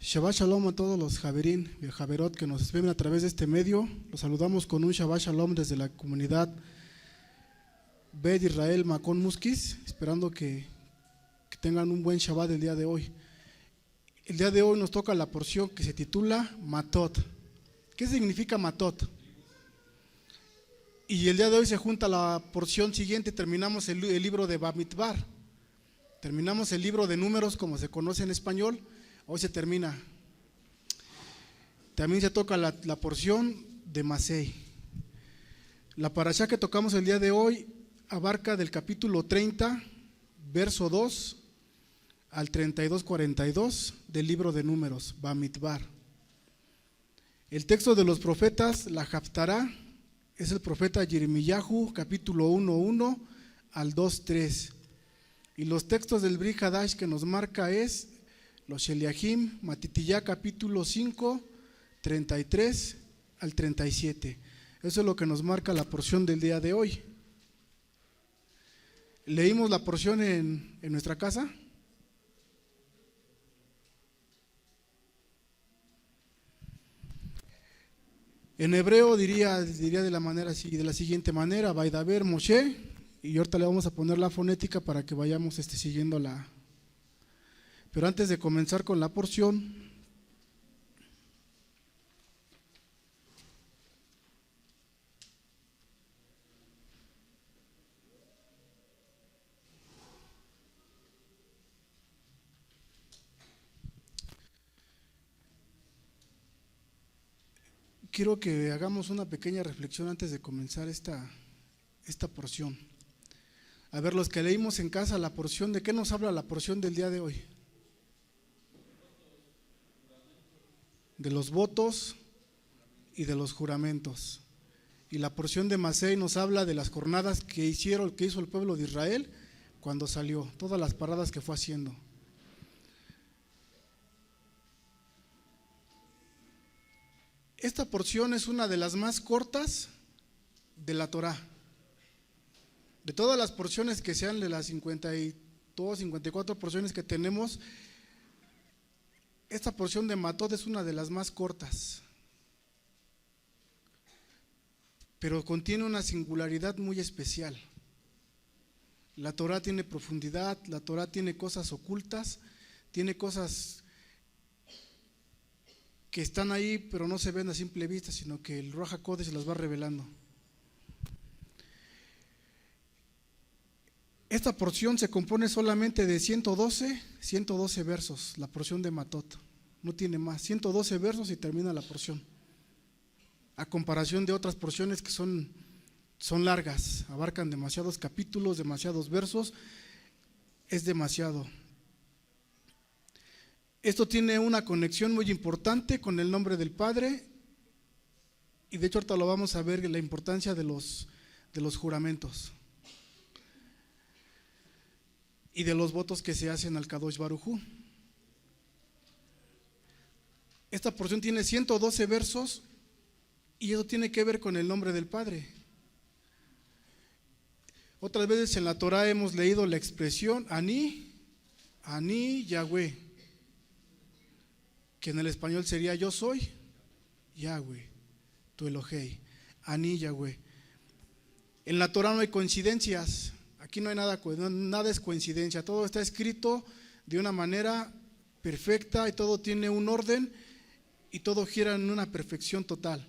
Shabbat Shalom a todos los Javerín y Javerot que nos ven a través de este medio. Los saludamos con un Shabbat Shalom desde la comunidad Bet Israel Macón Muskis, esperando que tengan un buen Shabbat el día de hoy. El día de hoy nos toca la porción que se titula Matot. ¿Qué significa Matot? Y el día de hoy se junta la porción siguiente, terminamos el libro de Bamidbar, terminamos el libro de Números como se conoce en español. Hoy se termina. También se toca la porción de Masei. La parashá que tocamos el día de hoy abarca del capítulo 30, verso 2 al 32-42 del libro de Números, Bamidbar. El texto de los profetas, la Haftará, es el profeta Yirmiyahu, capítulo 1:1 al 2:3. Y los textos del Brit Hadash que nos marca es los Sheliahim, Matitiyá, capítulo 5, 33 al 37. Eso es lo que nos marca la porción del día de hoy. ¿Leímos la porción en nuestra casa? En hebreo diría de la siguiente manera: Vaidaber Moshe, y ahorita le vamos a poner la fonética para que vayamos siguiendo la. Pero antes de comenzar con la porción, quiero que hagamos una pequeña reflexión antes de comenzar esta porción. A ver, los que leímos en casa la porción, ¿de qué nos habla la porción del día de hoy? De los votos y de los juramentos. Y la porción de Masei nos habla de las jornadas que hizo el pueblo de Israel cuando salió, todas las paradas que fue haciendo. Esta porción es una de las más cortas de la Torá. De todas las porciones que sean de las 52, 54 porciones que tenemos, esta porción de Matot es una de las más cortas, pero contiene una singularidad muy especial. La Torá tiene profundidad, la Torá tiene cosas ocultas, tiene cosas que están ahí pero no se ven a simple vista, sino que el Ruach HaKodesh las va revelando. Esta porción se compone solamente de 112 versos, la porción de Matot, no tiene más, 112 versos y termina la porción. A comparación de otras porciones que son largas, abarcan demasiados capítulos, demasiados versos, es demasiado. Esto tiene una conexión muy importante con el nombre del Padre, y de hecho ahorita lo vamos a ver, la importancia de los juramentos y de los votos que se hacen al Kadosh Baruj Hu. Esta porción tiene 112 versos y eso tiene que ver con el nombre del Padre. Otras veces en la Torah hemos leído la expresión Ani Yahweh, que en el español sería yo soy Yahweh, tu Elohei, Ani Yahweh. En la Torah no hay coincidencias. Aquí no hay nada es coincidencia, todo está escrito de una manera perfecta y todo tiene un orden y todo gira en una perfección total.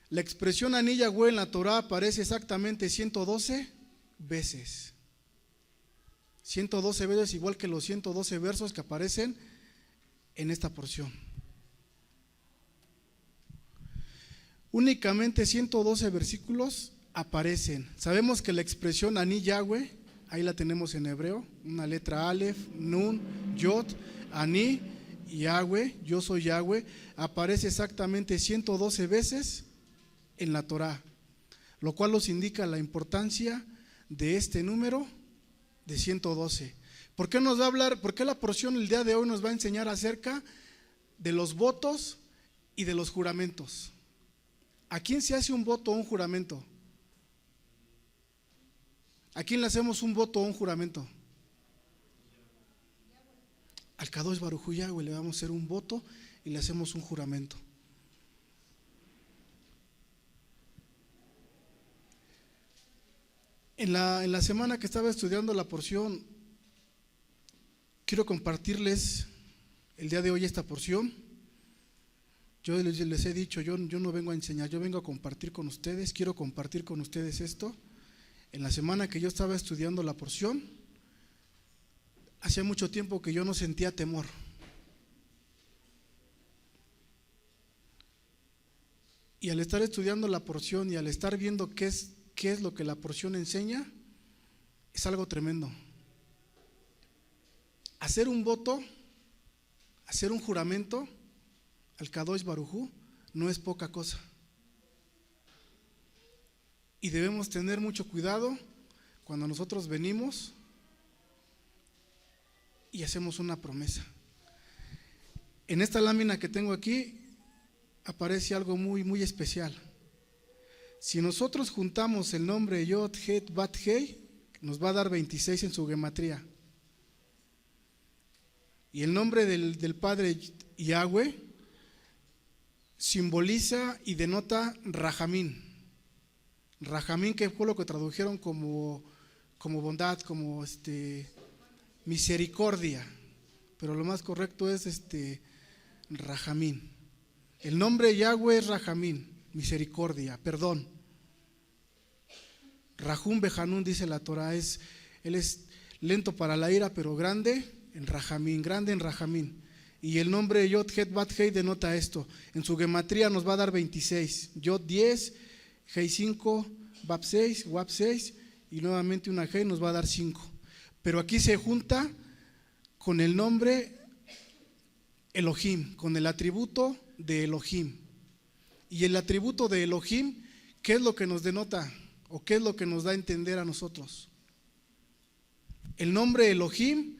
La expresión Ani Yahweh en la Torah aparece exactamente 112 veces. 112 veces, igual que los 112 versos que aparecen en esta porción. Únicamente 112 versículos aparecen. Sabemos que la expresión Ani Yahweh, ahí la tenemos en hebreo, una letra Aleph, Nun, Yod, Ani, Yahweh, yo soy Yahweh, aparece exactamente 112 veces en la Torá, lo cual nos indica la importancia de este número de 112. ¿Por qué nos va a hablar? ¿Por qué la porción el día de hoy nos va a enseñar acerca de los votos y de los juramentos? ¿A quién se hace un voto o un juramento? ¿A quién le hacemos un voto o un juramento? Al Kadosh Baruj Hu Yahweh le vamos a hacer un voto y le hacemos un juramento. En la semana que estaba estudiando la porción, quiero compartirles el día de hoy esta porción. Yo les he dicho, yo no vengo a enseñar, yo vengo a compartir con ustedes, quiero compartir con ustedes esto. En la semana que yo estaba estudiando la porción, hacía mucho tiempo que yo no sentía temor. Y al estar estudiando la porción y al estar viendo qué es lo que la porción enseña, es algo tremendo. Hacer un voto, hacer un juramento al Kadosh Baruj Hu no es poca cosa. Y debemos tener mucho cuidado cuando nosotros venimos y hacemos una promesa. En esta lámina que tengo aquí aparece algo muy, muy especial. Si nosotros juntamos el nombre Yod, Het, Bat, Hei, nos va a dar 26 en su gematría. Y el nombre del Padre Yahweh simboliza y denota Rajamín. Rajamín, que fue lo que tradujeron como bondad, como misericordia, pero lo más correcto es Rajamín. El nombre Yahweh es Rajamín, misericordia, perdón. Rahum Behanun, dice la Torah, él es lento para la ira, pero grande en Rajamín. Y el nombre Yod, Het, Bat, Hei denota esto. En su gematría nos va a dar 26. Yod 10, Hei 5, Bab 6, Wab 6 y nuevamente una Hei nos va a dar 5. Pero aquí se junta con el nombre Elohim, con el atributo de Elohim. Y el atributo de Elohim, ¿qué es lo que nos denota? ¿O qué es lo que nos da a entender a nosotros? El nombre Elohim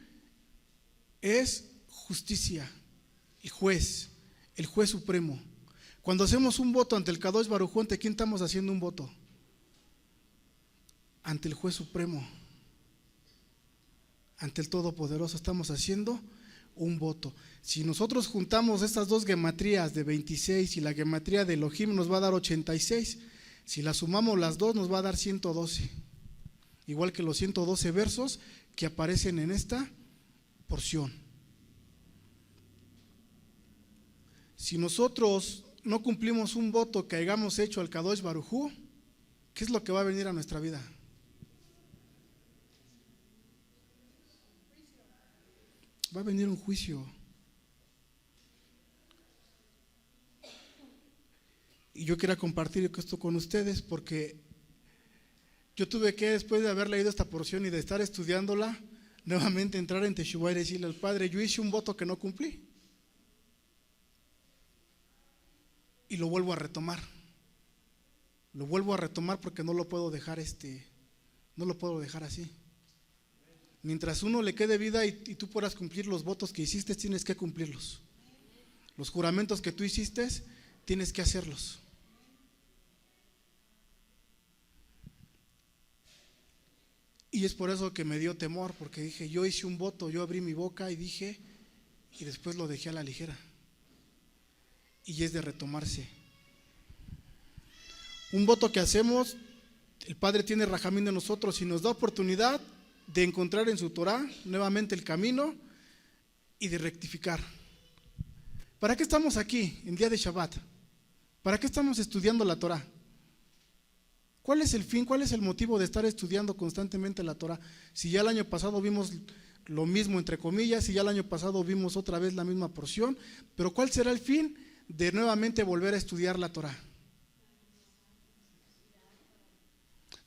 es justicia, el juez supremo. Cuando hacemos un voto ante el Kadosh Baruj Hu, ¿ante quién estamos haciendo un voto? Ante el juez supremo, ante el Todopoderoso estamos haciendo un voto. Si nosotros juntamos estas dos gematrías de 26 y la gematría de Elohim nos va a dar 86, si la sumamos las dos nos va a dar 112, igual que los 112 versos que aparecen en esta porción. Si nosotros no cumplimos un voto que hayamos hecho al Kadosh Baruj Hu, ¿qué es lo que va a venir a nuestra vida? Va a venir un juicio. Y yo quería compartir esto con ustedes porque yo tuve que, después de haber leído esta porción y de estar estudiándola, nuevamente entrar en Teshuvah y decirle al Padre, yo hice un voto que no cumplí. Y lo vuelvo a retomar. Lo vuelvo a retomar porque no lo puedo dejar no lo puedo dejar así. Mientras uno le quede vida y tú puedas cumplir los votos que hiciste, tienes que cumplirlos. Los juramentos que tú hiciste, tienes que hacerlos. Y es por eso que me dio temor, porque dije, yo hice un voto, yo abrí mi boca y dije, y después lo dejé a la ligera. Y es de retomarse. Un voto que hacemos, el Padre tiene rajamín de nosotros y nos da oportunidad de encontrar en su Torah nuevamente el camino y de rectificar. ¿Para qué estamos aquí en día de Shabbat? ¿Para qué estamos estudiando la Torah? ¿Cuál es el fin? ¿Cuál es el motivo de estar estudiando constantemente la Torah? Si ya el año pasado vimos lo mismo entre comillas, si ya el año pasado vimos otra vez la misma porción, pero ¿cuál será el fin de nuevamente volver a estudiar la Torah?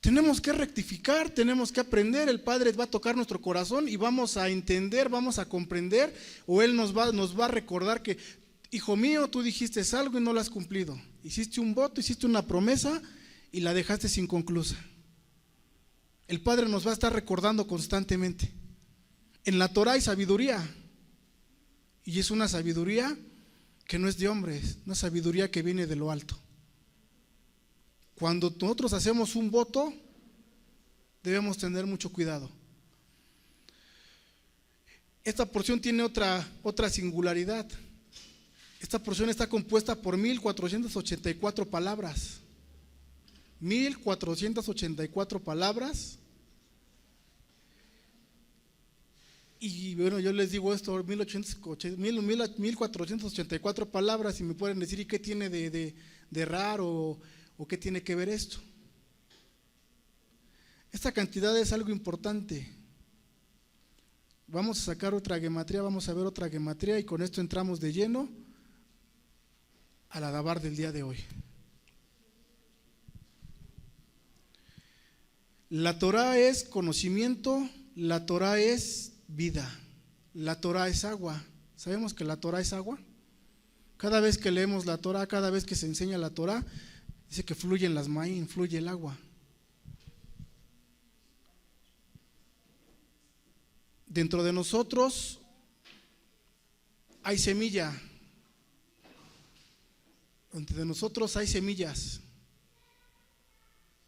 Tenemos que rectificar, tenemos que aprender. El Padre va a tocar nuestro corazón y vamos a entender, vamos a comprender, o Él nos va a recordar que, hijo mío, tú dijiste algo y no lo has cumplido. Hiciste un voto, hiciste una promesa y la dejaste inconclusa. El Padre nos va a estar recordando constantemente. En la Torah hay sabiduría, y es una sabiduría que no es de hombres, una sabiduría que viene de lo alto. Cuando nosotros hacemos un voto, debemos tener mucho cuidado. esta porción tiene otra singularidad. Esta porción está compuesta por 1484 palabras. 1484 palabras. Y bueno, yo les digo esto, 1484 palabras, y me pueden decir, ¿y qué tiene de raro o qué tiene que ver esto? Esta cantidad es algo importante. Vamos a sacar otra gematría, vamos a ver otra gematría, y con esto entramos de lleno al Adabar del día de hoy. La Torah es conocimiento, la Torah es vida, la Torah es agua. ¿Sabemos que la Torah es agua? Cada vez que leemos la Torah, cada vez que se enseña la Torah, dice que fluyen las maíz, fluye el agua. Dentro de nosotros hay semilla. Dentro de nosotros hay semillas.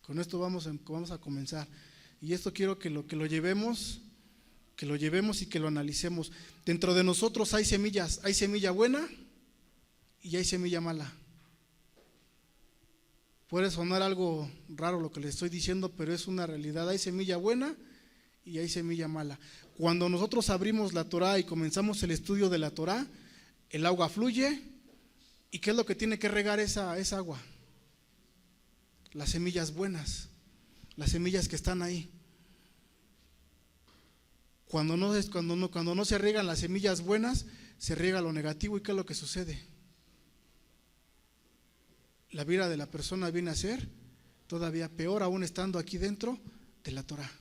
Con esto vamos a comenzar. Y esto quiero que lo llevemos y que lo analicemos. Dentro de nosotros hay semillas. Hay semilla buena y hay semilla mala. Puede sonar algo raro lo que les estoy diciendo, pero es una realidad. Hay semilla buena y hay semilla mala. Cuando nosotros abrimos la Torah y comenzamos el estudio de la Torah, el agua fluye. ¿Y qué es lo que tiene que regar esa agua? Las semillas buenas, las semillas que están ahí. Cuando no se riegan las semillas buenas, se riega lo negativo. ¿Y qué es lo que sucede? La vida de la persona viene a ser todavía peor, aún estando aquí dentro de la Torah.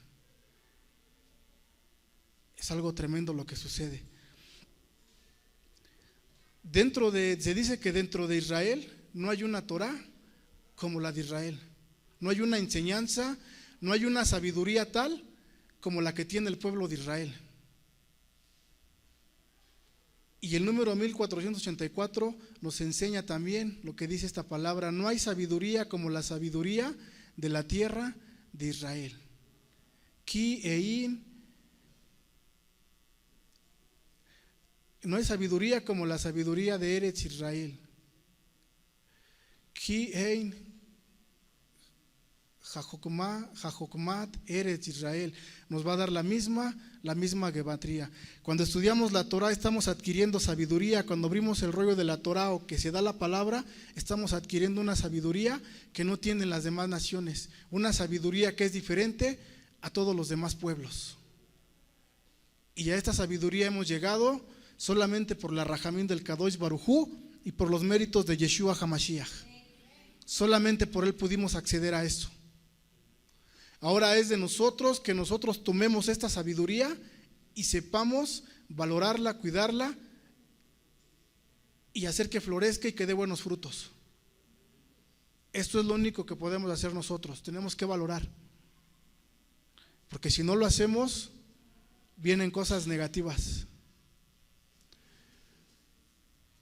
Es algo tremendo lo que sucede. Se dice que dentro de Israel no hay una Torah como la de Israel. No hay una enseñanza, no hay una sabiduría tal como la que tiene el pueblo de Israel. Y el número 1484 nos enseña también lo que dice esta palabra: no hay sabiduría como la sabiduría de la tierra de Israel. Ki ein, no hay sabiduría como la sabiduría de Eretz Israel. Ki ein Jajokmat Eretz Israel. Nos va a dar la misma gematría. Cuando estudiamos la Torah estamos adquiriendo sabiduría. Cuando abrimos el rollo de la Torah o que se da la palabra, estamos adquiriendo una sabiduría que no tienen las demás naciones. Una sabiduría que es diferente a todos los demás pueblos. Y a esta sabiduría hemos llegado solamente por la Rajamín del Kadosh Baruj Hu y por los méritos de Yeshua HaMashiach. Solamente por él pudimos acceder a esto. Ahora es de nosotros que nosotros tomemos esta sabiduría y sepamos valorarla, cuidarla y hacer que florezca y que dé buenos frutos. Esto es lo único que podemos hacer nosotros. Tenemos que valorar, porque si no lo hacemos, vienen cosas negativas.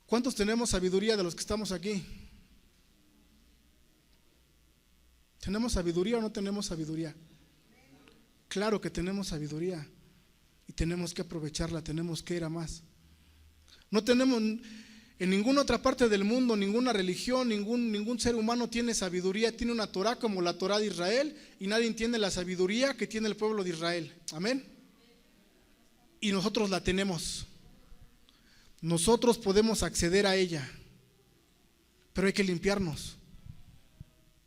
¿Cuántos tenemos sabiduría de los que estamos aquí? ¿Tenemos sabiduría o no tenemos sabiduría? Claro que tenemos sabiduría y tenemos que aprovecharla, tenemos que ir a más. No tenemos en ninguna otra parte del mundo, ninguna religión, ningún ser humano tiene sabiduría, tiene una Torah como la Torah de Israel, y nadie entiende la sabiduría que tiene el pueblo de Israel. Amén. Y nosotros la tenemos. Nosotros podemos acceder a ella, pero hay que limpiarnos.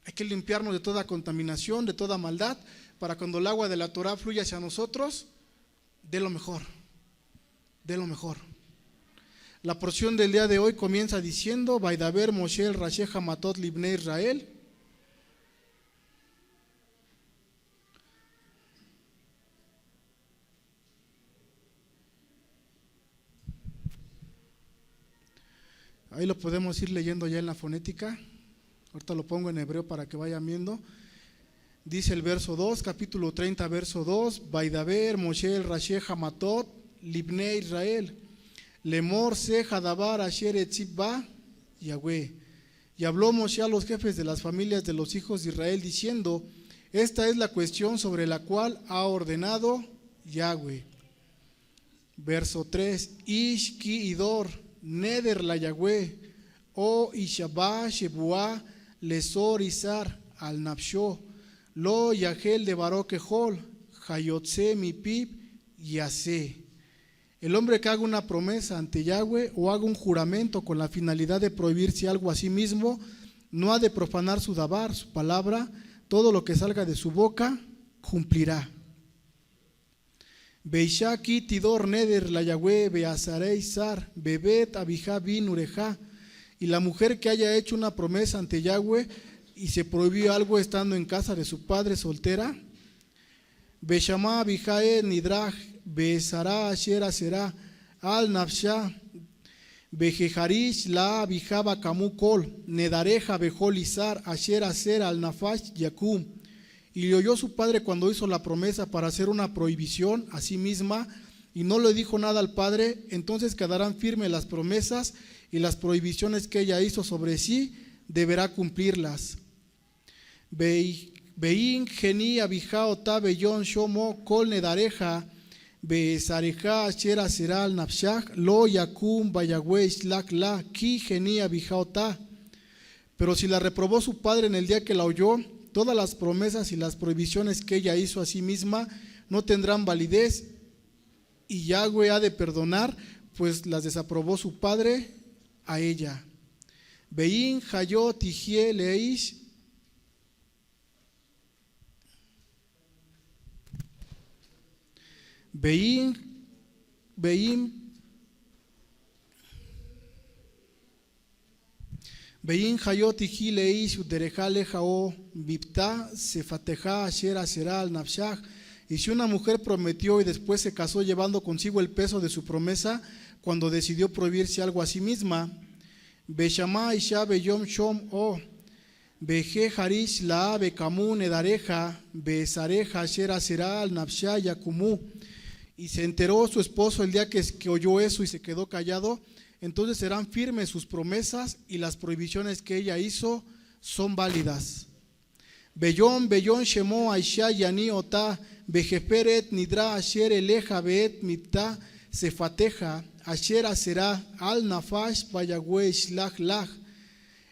Hay que limpiarnos de toda contaminación, de toda maldad, para cuando el agua de la Torah fluya hacia nosotros, dé lo mejor, dé lo mejor. La porción del día de hoy comienza diciendo: Vaidaber Moshe el Rashi Hamatot Libnei Israel. Ahí lo podemos ir leyendo ya en la fonética. Ahorita lo pongo en hebreo para que vayan viendo. Dice el verso 2, capítulo 30, verso 2: Vaidaber Moshe el Rashi Hamatot Libnei Israel. Lemor se Hadabar Asher Etzibba Yahweh. Y habló Moshe a los jefes de las familias de los hijos de Israel, diciendo: esta es la cuestión sobre la cual ha ordenado Yahweh. Verso 3. Ish ki idor, neder la Yahweh, o ishabah shebua, lesor izar, al nafsho, lo yahel de barokehol, hayotse mi pib, yase. El hombre que haga una promesa ante Yahweh o haga un juramento con la finalidad de prohibirse algo a sí mismo, no ha de profanar su dabar, su palabra, todo lo que salga de su boca cumplirá. Beishaki tidor neder la Yahweh beazarei sar bebet abijá bin ureja. Y la mujer que haya hecho una promesa ante Yahweh y se prohibió algo estando en casa de su padre soltera, Beshama abijae nidraj besará ashera será al nafsha bejeharish la abijaba kamukol nedareja bejolizar ashera ser al nafash yakum. Y le oyó su padre cuando hizo la promesa para hacer una prohibición a sí misma y no le dijo nada al padre, entonces quedarán firmes las promesas y las prohibiciones que ella hizo sobre sí, deberá cumplirlas. Bein geni abijá ota beyon shomo kol nedareja besareja ashera será al nafshach lo yakum bayagüe islak la ki geni abijá ota. Pero si la reprobó su padre en el día que la oyó, todas las promesas y las prohibiciones que ella hizo a sí misma no tendrán validez y Yahweh ha de perdonar, pues las desaprobó su padre a ella. Bein hayot tijie leish Bein hayot tijie leish udereja lejao bipta sefateja ashera será al nafshach. Y si una mujer prometió y después se casó llevando consigo el peso de su promesa, cuando decidió prohibirse algo a sí misma, Beshama isha beyom shom o beje harish la bekamu nedareja besareja shera será al nafsha yakumu. Y se enteró su esposo el día que oyó eso y se quedó callado, entonces serán firmes sus promesas y las prohibiciones que ella hizo son válidas. Beyom shemo aisha yani ota bejeperet nidra asher eleja beet mipta sefateja asher será al nafash bayagüe shlach lach.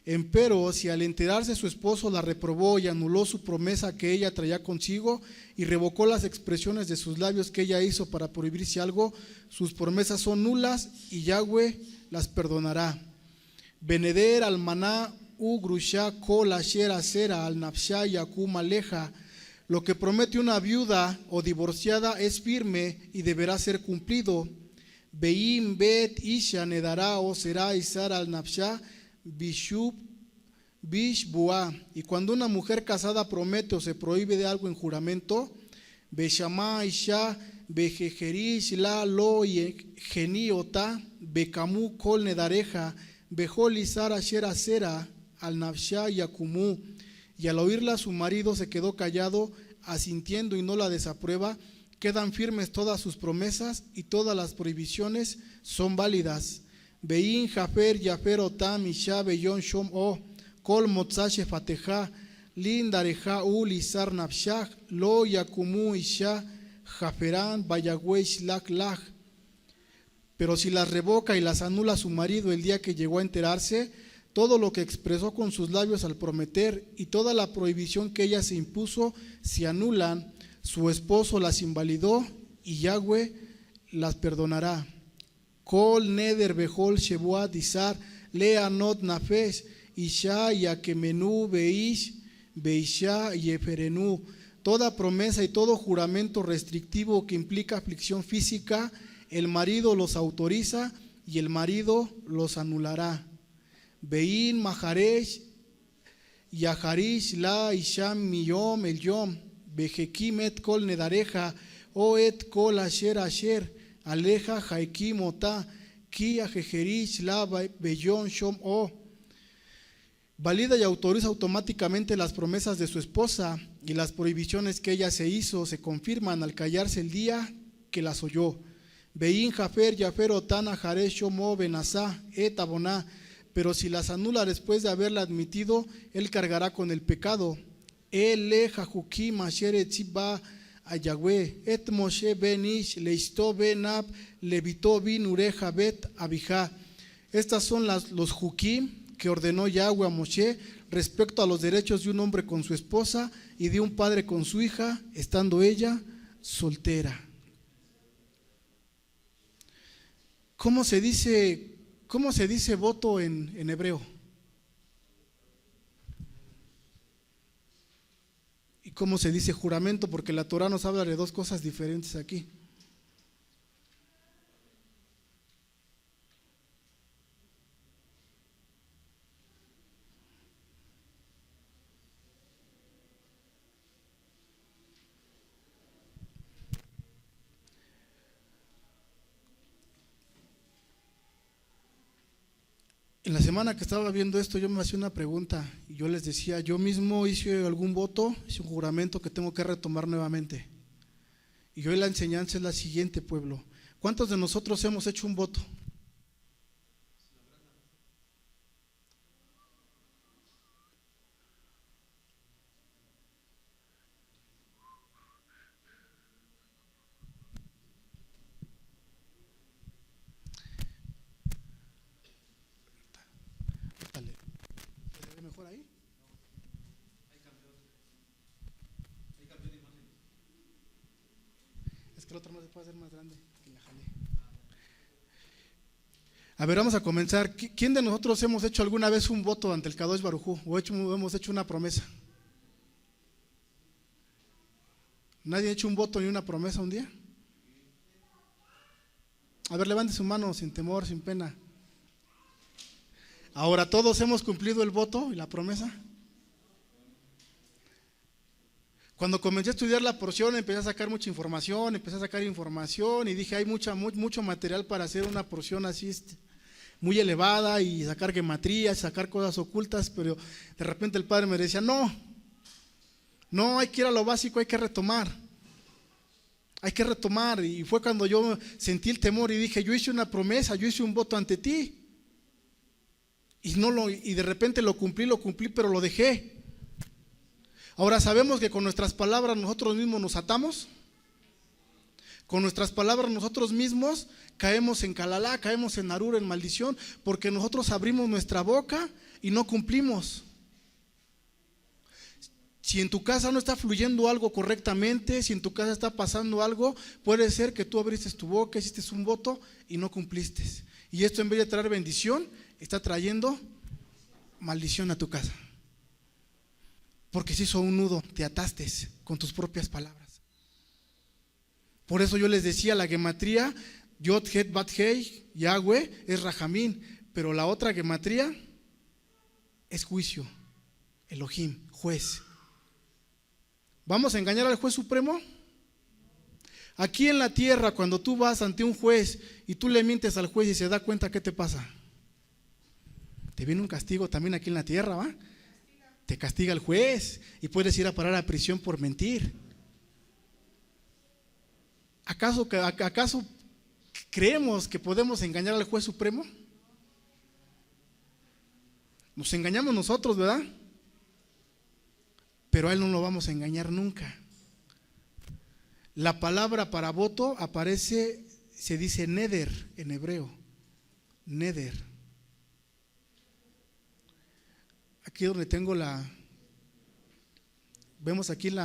Empero, si al enterarse su esposo la reprobó y anuló su promesa que ella traía consigo y revocó las expresiones de sus labios que ella hizo para prohibirse algo, sus promesas son nulas y Yahweh las perdonará. Beneder al maná u grusha kol asher asera al nafsha yakum aleja. Lo que promete una viuda o divorciada es firme y deberá ser cumplido. Beim bet isha nedará o será isar al nafsha bishub bishbua. Y cuando una mujer casada promete o se prohíbe de algo en juramento, beshama isha bejejerish la lo geniota bekamu kol nedareja bejol isar asher asera al nafsha yakumu. Y al oírla su marido se quedó callado, asintiendo y no la desaprueba, quedan firmes todas sus promesas y todas las prohibiciones son válidas. Bein jafer yafer otam isha beyon shom o kol motzah shefateja lin dareja u lisar nafshach lo yakumu isha jaferan bayagüe shlach lach. Pero si las revoca y las anula su marido el día que llegó a enterarse, todo lo que expresó con sus labios al prometer y toda la prohibición que ella se impuso se anulan, su esposo las invalidó y Yahweh las perdonará. Kol neder behol shebua disar leanot nafesh isha yakemenu beish beisha yeferenu. Toda promesa y todo juramento restrictivo que implica aflicción física, el marido los autoriza y el marido los anulará. Bein maharesh yaharish la isham miyom el yom bejekim et kol nedareja o et kol asher asher aleja haikim ota ki ajejerish la beyon shom o. Valida y autoriza automáticamente las promesas de su esposa y las prohibiciones que ella se hizo se confirman al callarse el día que las oyó. Bein jafer yafer otan ajaresh shom o benazá et aboná. Pero si las anula después de haberla admitido, él cargará con el pecado. Él le jajukim asher etziba a Yahweh, et Moshe ben Ish, leisto ben Ab, levitó bin ureja bet abijá. Estas son los jukim que ordenó Yahweh a Moshe respecto a los derechos de un hombre con su esposa y de un padre con su hija, estando ella soltera. ¿Cómo se dice voto en hebreo? ¿Y cómo se dice juramento? Porque la Torah nos habla de dos cosas diferentes aquí. En la semana que estaba viendo esto, yo me hacía una pregunta y yo les decía, yo mismo hice algún voto, hice un juramento que tengo que retomar nuevamente. Y hoy la enseñanza es la siguiente, pueblo. ¿Cuántos de nosotros hemos hecho un voto? Dale. ¿Se ve mejor ahí? Es que el otro no se puede hacer más grande, que la jalé. A ver, vamos a comenzar. ¿Quién de nosotros hemos hecho alguna vez un voto ante el Kadosh Baruj Hu? ¿O hemos hecho una promesa? ¿Nadie ha hecho un voto ni una promesa un día? A ver, levante su mano sin temor, sin pena. Ahora, ¿todos hemos cumplido el voto y la promesa? Cuando comencé a estudiar la porción, empecé a sacar mucha información, y dije, hay mucho material para hacer una porción así muy elevada y sacar gematrías, sacar cosas ocultas, pero de repente el Padre me decía, no, hay que ir a lo básico, hay que retomar, y fue cuando yo sentí el temor y dije, yo hice una promesa, yo hice un voto ante ti, y de repente lo cumplí, pero lo dejé. Ahora sabemos que con nuestras palabras nosotros mismos nos atamos, con nuestras palabras nosotros mismos caemos en calalá, caemos en arur, en maldición, porque nosotros abrimos nuestra boca y no cumplimos. Si en tu casa no está fluyendo algo correctamente, si en tu casa está pasando algo, puede ser que tú abriste tu boca, hiciste un voto y no cumpliste. Y esto, en vez de traer bendición, está trayendo maldición a tu casa. Porque se hizo un nudo, te ataste con tus propias palabras. Por eso yo les decía, la gematría Yod Het Bat Hei, Yahweh, es Rajamín, pero la otra gematría es juicio, Elohim, juez. ¿Vamos a engañar al juez supremo? Aquí en la tierra, cuando tú vas ante un juez y tú le mientes al juez y se da cuenta, ¿qué te pasa? Te viene un castigo también aquí en la tierra, ¿va? Te castiga el juez y puedes ir a parar a prisión por mentir. ¿Acaso creemos que podemos engañar al juez supremo? Nos engañamos nosotros, ¿verdad? Pero a él no lo vamos a engañar nunca. La palabra para voto aparece, se dice neder en hebreo. Neder. Aquí donde tengo vemos aquí en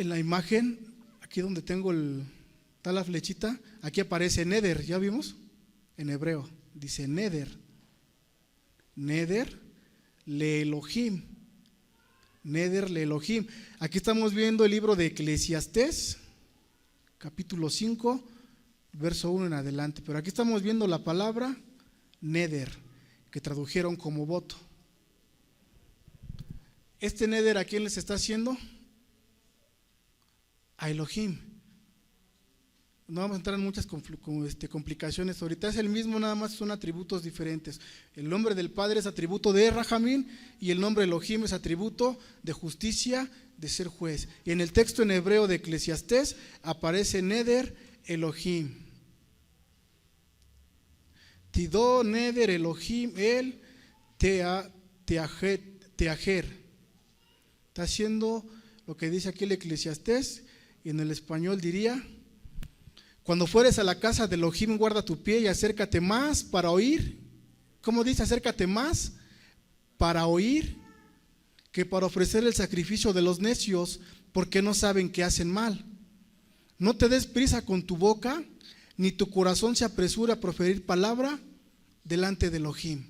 la imagen, aquí donde tengo está la flechita, aquí aparece neder, ¿ya vimos? En hebreo, dice neder. Neder le Elohim. Neder le Elohim. Aquí estamos viendo el libro de Eclesiastés, capítulo 5, verso 1 en adelante. Pero aquí estamos viendo la palabra neder, que tradujeron como voto. Este neder, ¿a quién les está haciendo? A Elohim. No vamos a entrar en muchas complicaciones ahorita. Es el mismo, nada más son atributos diferentes. El nombre del Padre es atributo de Rajamín y el nombre de Elohim es atributo de justicia, de ser juez. Y en el texto en hebreo de Eclesiastés aparece neder Elohim. Tidó neder Elohim el teajer. Está haciendo lo que dice aquí el Eclesiastés, y en el español diría: cuando fueres a la casa de Elohim, guarda tu pie y acércate más para oír. ¿Cómo dice? Acércate más para oír que para ofrecer el sacrificio de los necios, porque no saben que hacen mal. No te des prisa con tu boca, ni tu corazón se apresura a proferir palabra delante de Elohim.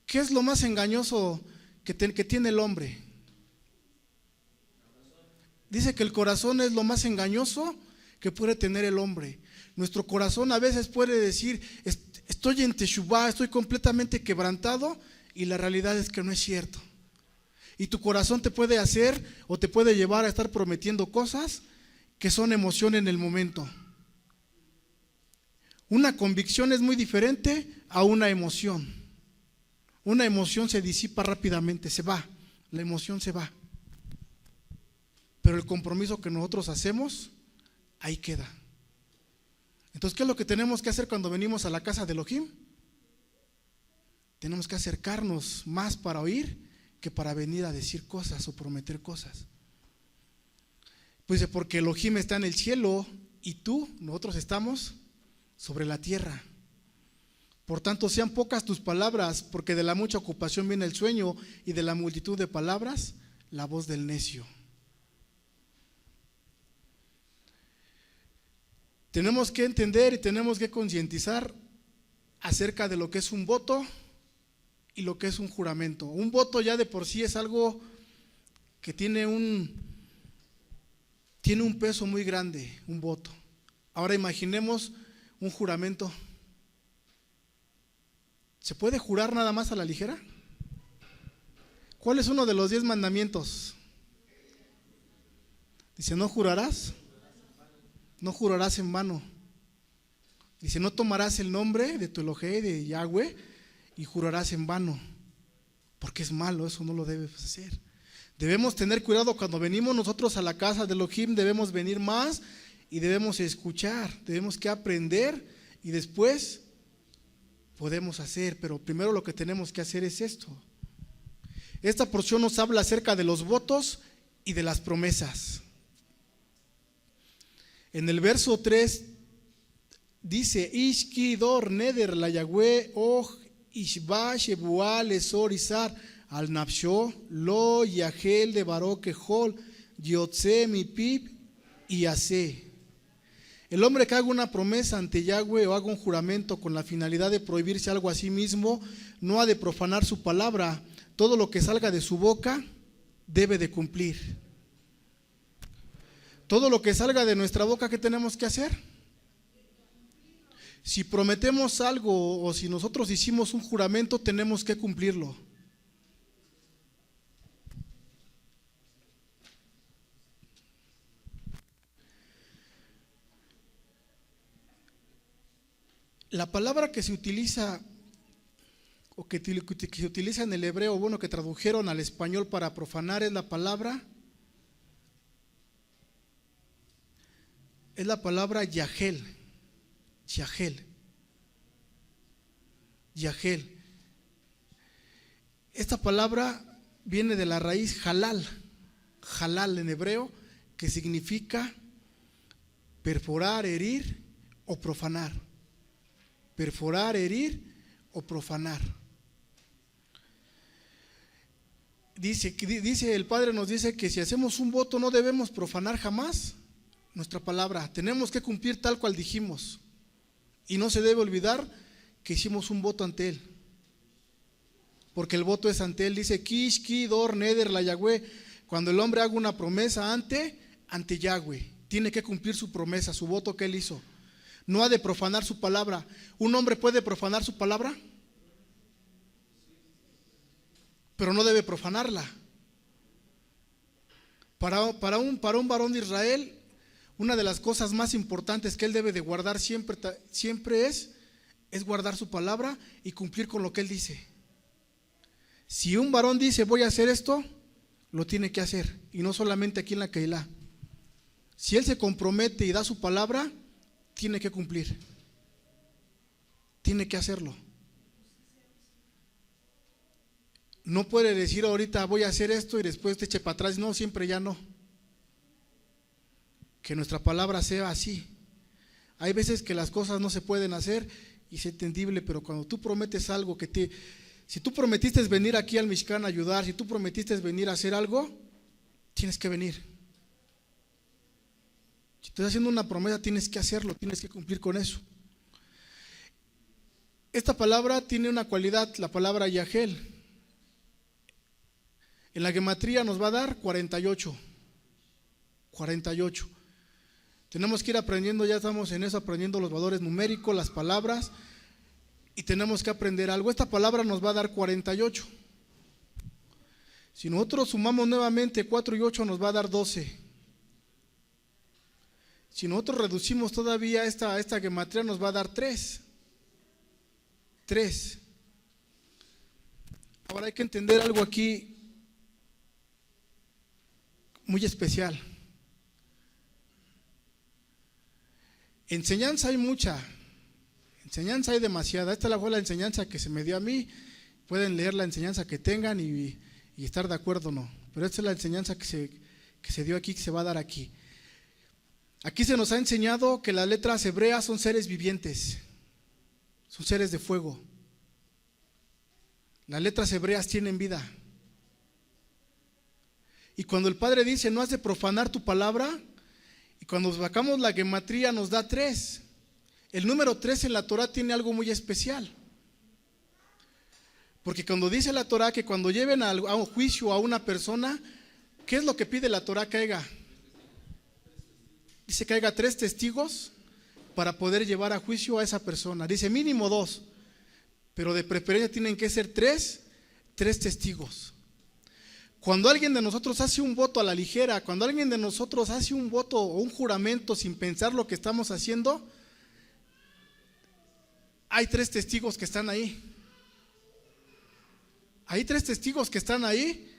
¿Qué es lo más engañoso que tiene el hombre? Dice que el corazón es lo más engañoso que puede tener el hombre. Nuestro corazón a veces puede decir: estoy en Teshuvá, estoy completamente quebrantado, y la realidad es que no es cierto. Y tu corazón te puede hacer o te puede llevar a estar prometiendo cosas que son emoción en el momento. Una convicción es muy diferente a una emoción. Una emoción se disipa rápidamente, se va, la emoción se va. Pero el compromiso que nosotros hacemos, ahí queda. Entonces, ¿qué es lo que tenemos que hacer cuando venimos a la casa de Elohim? Tenemos que acercarnos más para oír que para venir a decir cosas o prometer cosas. Pues porque Elohim está en el cielo y nosotros estamos sobre la tierra. Por tanto, sean pocas tus palabras, porque de la mucha ocupación viene el sueño, y de la multitud de palabras, la voz del necio. Tenemos que entender y tenemos que concientizar acerca de lo que es un voto y lo que es un juramento. Un voto ya de por sí es algo que tiene un peso muy grande, un voto. Ahora imaginemos un juramento. ¿Se puede jurar nada más a la ligera? ¿Cuál es uno de los 10 mandamientos? Dice: no jurarás. No jurarás en vano. Dice: no tomarás el nombre de tu Elohim, de Yahweh, y jurarás en vano, porque es malo, eso no lo debes hacer. Debemos tener cuidado cuando venimos nosotros a la casa de Elohim. Debemos venir más y debemos escuchar, debemos que aprender, y después podemos hacer. Pero primero lo que tenemos que hacer es esto. Esta porción nos habla acerca de los votos y de las promesas. En el verso 3 dice: Ishki dor neder la Yahweh och ishba shebual esor izar al nafsho lo yahel de baroque hol yotze mi pib y hace. El hombre que haga una promesa ante Yahweh o haga un juramento con la finalidad de prohibirse algo a sí mismo, no ha de profanar su palabra. Todo lo que salga de su boca debe de cumplir. Todo lo que salga de nuestra boca, ¿qué tenemos que hacer? Si prometemos algo o si nosotros hicimos un juramento, tenemos que cumplirlo. La palabra que se utiliza o que se utiliza en el hebreo, bueno, que tradujeron al español para profanar, es la palabra Yahel. Yahel. Esta palabra viene de la raíz halal en hebreo, que significa perforar, herir o profanar. Perforar, herir o profanar. Dice el Padre, nos dice que si hacemos un voto no debemos profanar jamás nuestra palabra. Tenemos que cumplir tal cual dijimos, y no se debe olvidar que hicimos un voto ante Él, porque el voto es ante Él. Dice Kish, Ki, Dor, Neder, la Yahweh. Cuando el hombre haga una promesa ante Yahweh, tiene que cumplir su promesa, su voto que Él hizo. No ha de profanar su palabra. ¿Un hombre puede profanar su palabra? Pero no debe profanarla. Para un varón de Israel, una de las cosas más importantes que él debe de guardar siempre es guardar su palabra y cumplir con lo que él dice. Si un varón dice voy a hacer esto, lo tiene que hacer, y no solamente aquí en la Keilah. Si él se compromete y da su palabra, tiene que cumplir, tiene que hacerlo. No puede decir ahorita voy a hacer esto y después te eche para atrás. No, siempre ya no. Que nuestra palabra sea así. Hay veces que las cosas no se pueden hacer y es entendible, pero cuando tú prometes algo si tú prometiste venir aquí al Mixcán a ayudar, si tú prometiste venir a hacer algo, tienes que venir. Si estás haciendo una promesa, tienes que hacerlo, tienes que cumplir con eso. Esta palabra tiene una cualidad, la palabra Yahel. En la gematría nos va a dar 48. 48. Tenemos que ir aprendiendo, ya estamos en eso, aprendiendo los valores numéricos, las palabras, y tenemos que aprender algo. Esta palabra nos va a dar 48. Si nosotros sumamos nuevamente 4 y 8 nos va a dar 12. Si nosotros reducimos todavía esta gematría nos va a dar 3. 3. Ahora hay que entender algo aquí muy especial. Enseñanza hay mucha, enseñanza hay demasiada. Esta fue la enseñanza que se me dio a mí. Pueden leer la enseñanza que tengan y estar de acuerdo o no, pero esta es la enseñanza que se dio aquí, que se va a dar aquí. Aquí se nos ha enseñado que las letras hebreas son seres vivientes, son seres de fuego. Las letras hebreas tienen vida. Y cuando el Padre dice no has de profanar tu palabra, y cuando sacamos la gematría nos da 3. El número 3 en la Torah tiene algo muy especial. Porque cuando dice la Torah que cuando lleven a un juicio a una persona, ¿qué es lo que pide la Torah que haga? Dice que haya 3 testigos para poder llevar a juicio a esa persona. Dice mínimo 2, pero de preferencia tienen que ser 3 testigos. Cuando alguien de nosotros hace un voto a la ligera, cuando alguien de nosotros hace un voto o un juramento sin pensar lo que estamos haciendo, hay 3 testigos que están ahí. Hay 3 testigos que están ahí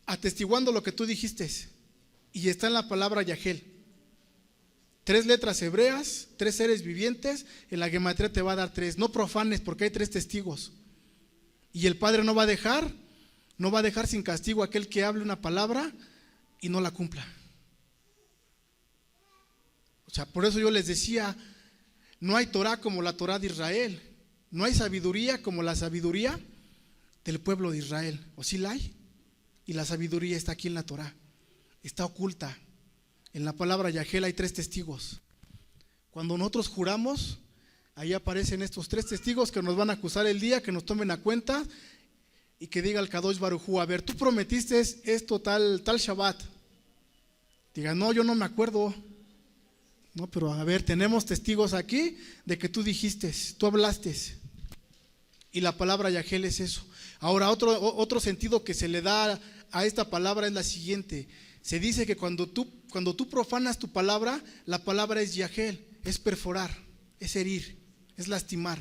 atestiguando lo que tú dijiste. Y está en la palabra Yahel. 3 letras hebreas, 3 seres vivientes. En la gematría te va a dar 3. No profanes porque hay 3 testigos. Y el Padre no va a dejar sin castigo a aquel que hable una palabra y no la cumpla. O sea, por eso yo les decía, no hay Torah como la Torah de Israel. No hay sabiduría como la sabiduría del pueblo de Israel. ¿O sí la hay? Y la sabiduría está aquí en la Torah. Está oculta. En la palabra Yahel hay 3 testigos. Cuando nosotros juramos, ahí aparecen estos 3 testigos que nos van a acusar el día, que nos tomen a cuenta y que diga al Kadosh Baruj Hu, a ver, tú prometiste esto tal Shabbat. Diga, no, yo no me acuerdo. No, pero a ver, tenemos testigos aquí de que tú dijiste, tú hablaste. Y la palabra Yahel es eso. Ahora, otro sentido que se le da a esta palabra es la siguiente. Se dice que cuando tú profanas tu palabra, la palabra es Yahel, es perforar, es herir, es lastimar.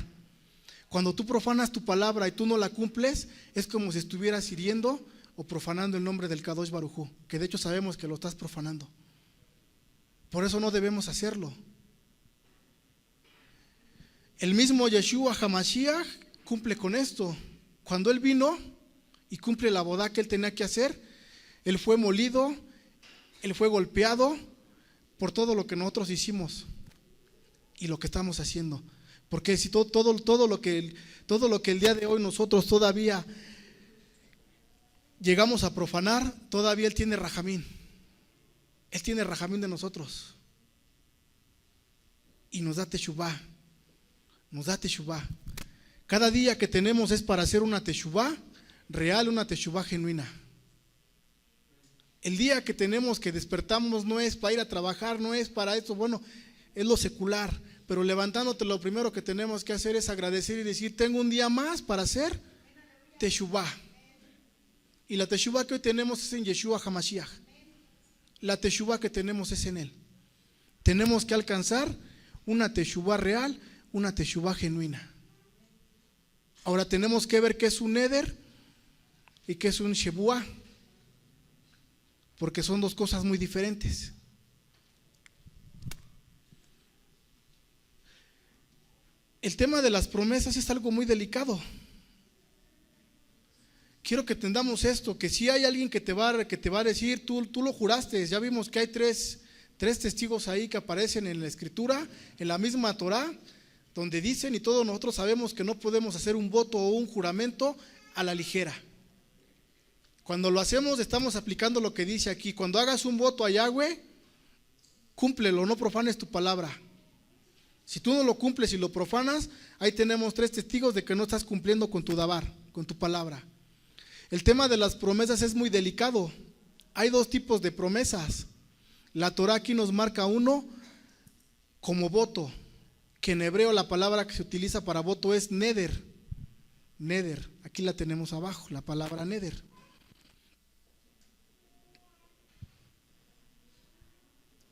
Cuando tú profanas tu palabra y tú no la cumples, es como si estuvieras hiriendo o profanando el nombre del Kadosh Baruj Hu, que de hecho sabemos que lo estás profanando. Por eso no debemos hacerlo. El mismo Yeshua HaMashiach cumple con esto. Cuando Él vino y cumple la boda que Él tenía que hacer, Él fue molido, Él fue golpeado por todo lo que nosotros hicimos y lo que estamos haciendo. Porque si todo lo que el día de hoy nosotros todavía llegamos a profanar, todavía Él tiene rajamín. Él tiene rajamín de nosotros. Y nos da teshuvá. Nos da teshuvá. Cada día que tenemos es para hacer una teshuvá real, una teshuvá genuina. El día que tenemos que despertamos no es para ir a trabajar, no es para esto, bueno, es lo secular. Pero levantándote, lo primero que tenemos que hacer es agradecer y decir, tengo un día más para hacer teshuvá. Y la teshuvá que hoy tenemos es en Yeshua HaMashiach. La teshuvá que tenemos es en Él. Tenemos que alcanzar una teshuvá real, una teshuvá genuina. Ahora tenemos que ver qué es un neder y qué es un shebuá, porque son 2 cosas muy diferentes. El tema de las promesas es algo muy delicado. quiero que entendamos esto, que si hay alguien que te va a decir, tú lo juraste. Ya vimos que hay tres testigos ahí que aparecen en la Escritura, en la misma Torá, donde dicen, y todos nosotros sabemos que no podemos hacer un voto o un juramento a la ligera. Cuando lo hacemos estamos aplicando lo que dice aquí. Cuando hagas un voto a Yahweh, cúmplelo, no profanes tu palabra. Si tú no lo cumples y lo profanas, ahí tenemos 3 testigos de que no estás cumpliendo con tu dabar, con tu palabra. El tema de las promesas es muy delicado. Hay 2 tipos de promesas. La Torá aquí nos marca uno como voto, que en hebreo la palabra que se utiliza para voto es neder. Neder, aquí la tenemos abajo, la palabra neder.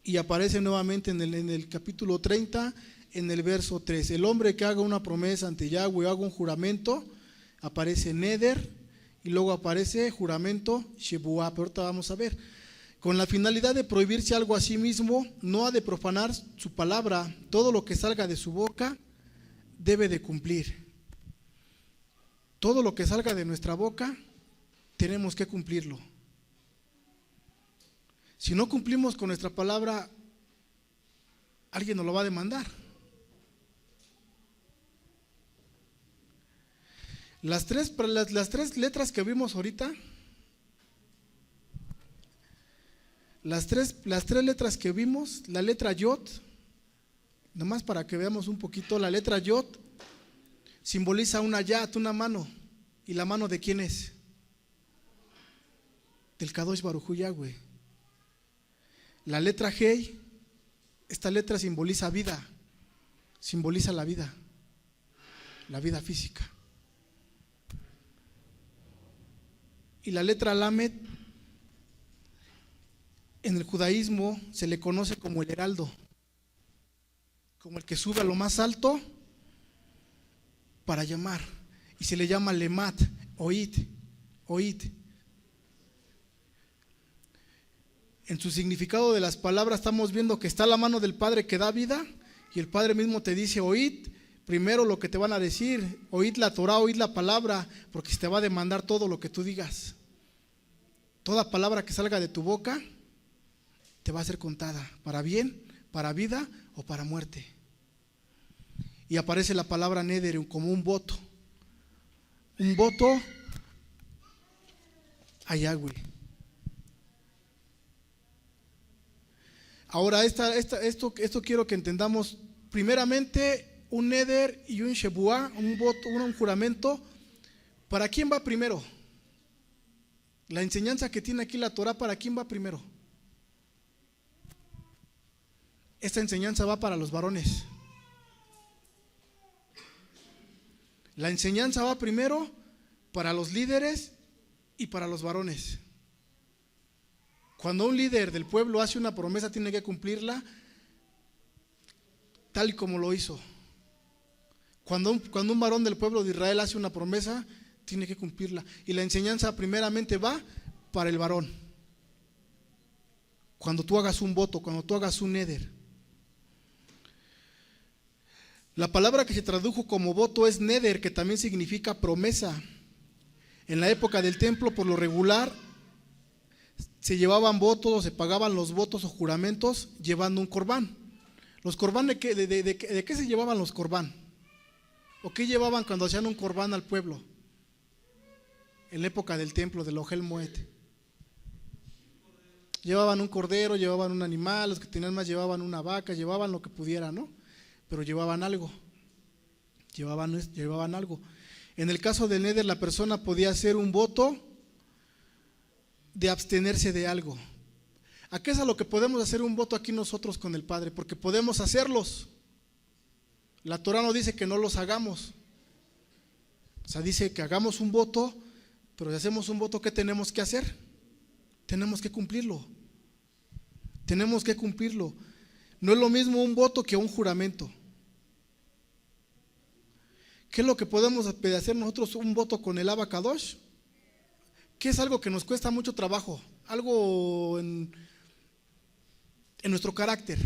Y aparece nuevamente en el capítulo 30, en el verso 3. El hombre que haga una promesa ante Yahweh, haga un juramento, aparece neder. Y luego aparece juramento Shebuá, pero ahorita vamos a ver. Con la finalidad de prohibirse algo a sí mismo, no ha de profanar su palabra. Todo lo que salga de su boca debe de cumplir. Todo lo que salga de nuestra boca, tenemos que cumplirlo. Si no cumplimos con nuestra palabra, alguien nos lo va a demandar. Las tres letras que vimos ahorita, las tres letras que vimos, la letra Yod, nomás para que veamos un poquito, la letra Yod simboliza una yat, una mano. ¿Y la mano de quién es? Del Kadosh Baruj Hu Yahweh. La letra Hei, esta letra simboliza vida, simboliza la vida física. Y la letra Lamed, en el judaísmo se le conoce como el heraldo, como el que sube a lo más alto para llamar, y se le llama Lemat, oíd. En su significado de las palabras estamos viendo que está la mano del Padre que da vida, y el Padre mismo te dice, oíd primero lo que te van a decir, oíd la Torah, oíd la palabra, porque se te va a demandar todo lo que tú digas. Toda palabra que salga de tu boca te va a ser contada, para bien, para vida o para muerte. Y aparece la palabra neder como un voto a Yahweh. Ahora esto quiero que entendamos. Primeramente, un neder y un shebuá, un voto, un juramento. ¿Para quién va primero? La enseñanza que tiene aquí la Torah, ¿para quién va primero? Esta enseñanza va para los varones. La enseñanza va primero para los líderes y para los varones. Cuando un líder del pueblo hace una promesa, tiene que cumplirla tal y como lo hizo. Cuando un varón del pueblo de Israel hace una promesa, tiene que cumplirla. Y la enseñanza primeramente va para el varón. Cuando tú hagas un voto, cuando tú hagas un neder. La palabra que se tradujo como voto es neder, que también significa promesa. En la época del templo, por lo regular, se llevaban votos, se pagaban los votos o juramentos llevando un corbán. ¿Los corbán de qué se llevaban los corbán? ¿O qué llevaban cuando hacían un corbán al pueblo? En la época del templo, del Ohel Moed. Llevaban un cordero, llevaban un animal, los que tenían más llevaban una vaca, llevaban lo que pudieran, ¿no? Pero llevaban algo. Llevaban algo. En el caso del neder, la persona podía hacer un voto de abstenerse de algo. ¿A qué es a lo que podemos hacer un voto aquí nosotros con el Padre? Porque podemos hacerlos. La Torah no dice que no los hagamos. O sea, dice que hagamos un voto, pero si hacemos un voto, ¿qué tenemos que hacer? Tenemos que cumplirlo. Tenemos que cumplirlo. No es lo mismo un voto que un juramento. ¿Qué es lo que podemos hacer nosotros un voto con el Abba Kadosh? Que es algo que nos cuesta mucho trabajo, algo en nuestro carácter.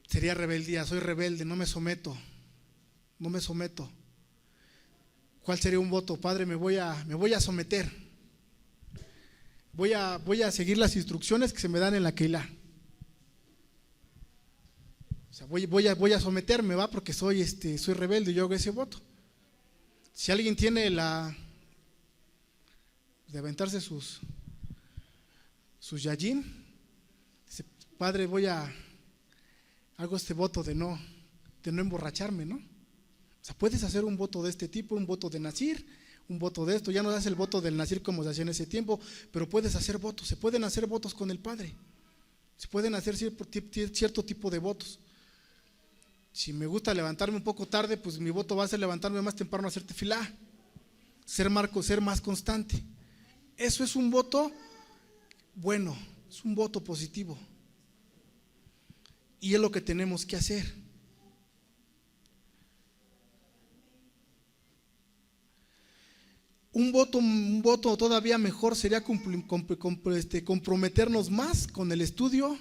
Sería rebeldía, soy rebelde, no me someto. no me someto. ¿Cuál sería un voto? Padre, me voy a someter. Voy a seguir las instrucciones que se me dan en la Keilah. O sea, voy a someterme, ¿va? Porque soy rebelde y yo hago ese voto. Si alguien tiene de aventarse sus yajin, dice, Padre, hago este voto de no emborracharme, ¿no? O sea, puedes hacer un voto de este tipo, un voto de Nazir, un voto de esto. Ya no das el voto del Nazir como se hacía en ese tiempo, pero puedes hacer votos. Se pueden hacer votos con el Padre. Se pueden hacer cierto tipo de votos. Si me gusta levantarme un poco tarde, pues mi voto va a ser levantarme más temprano a hacer tefilá, ser más constante. Eso es un voto bueno, es un voto positivo. Y es lo que tenemos que hacer. Un voto todavía mejor sería comprometernos más con el estudio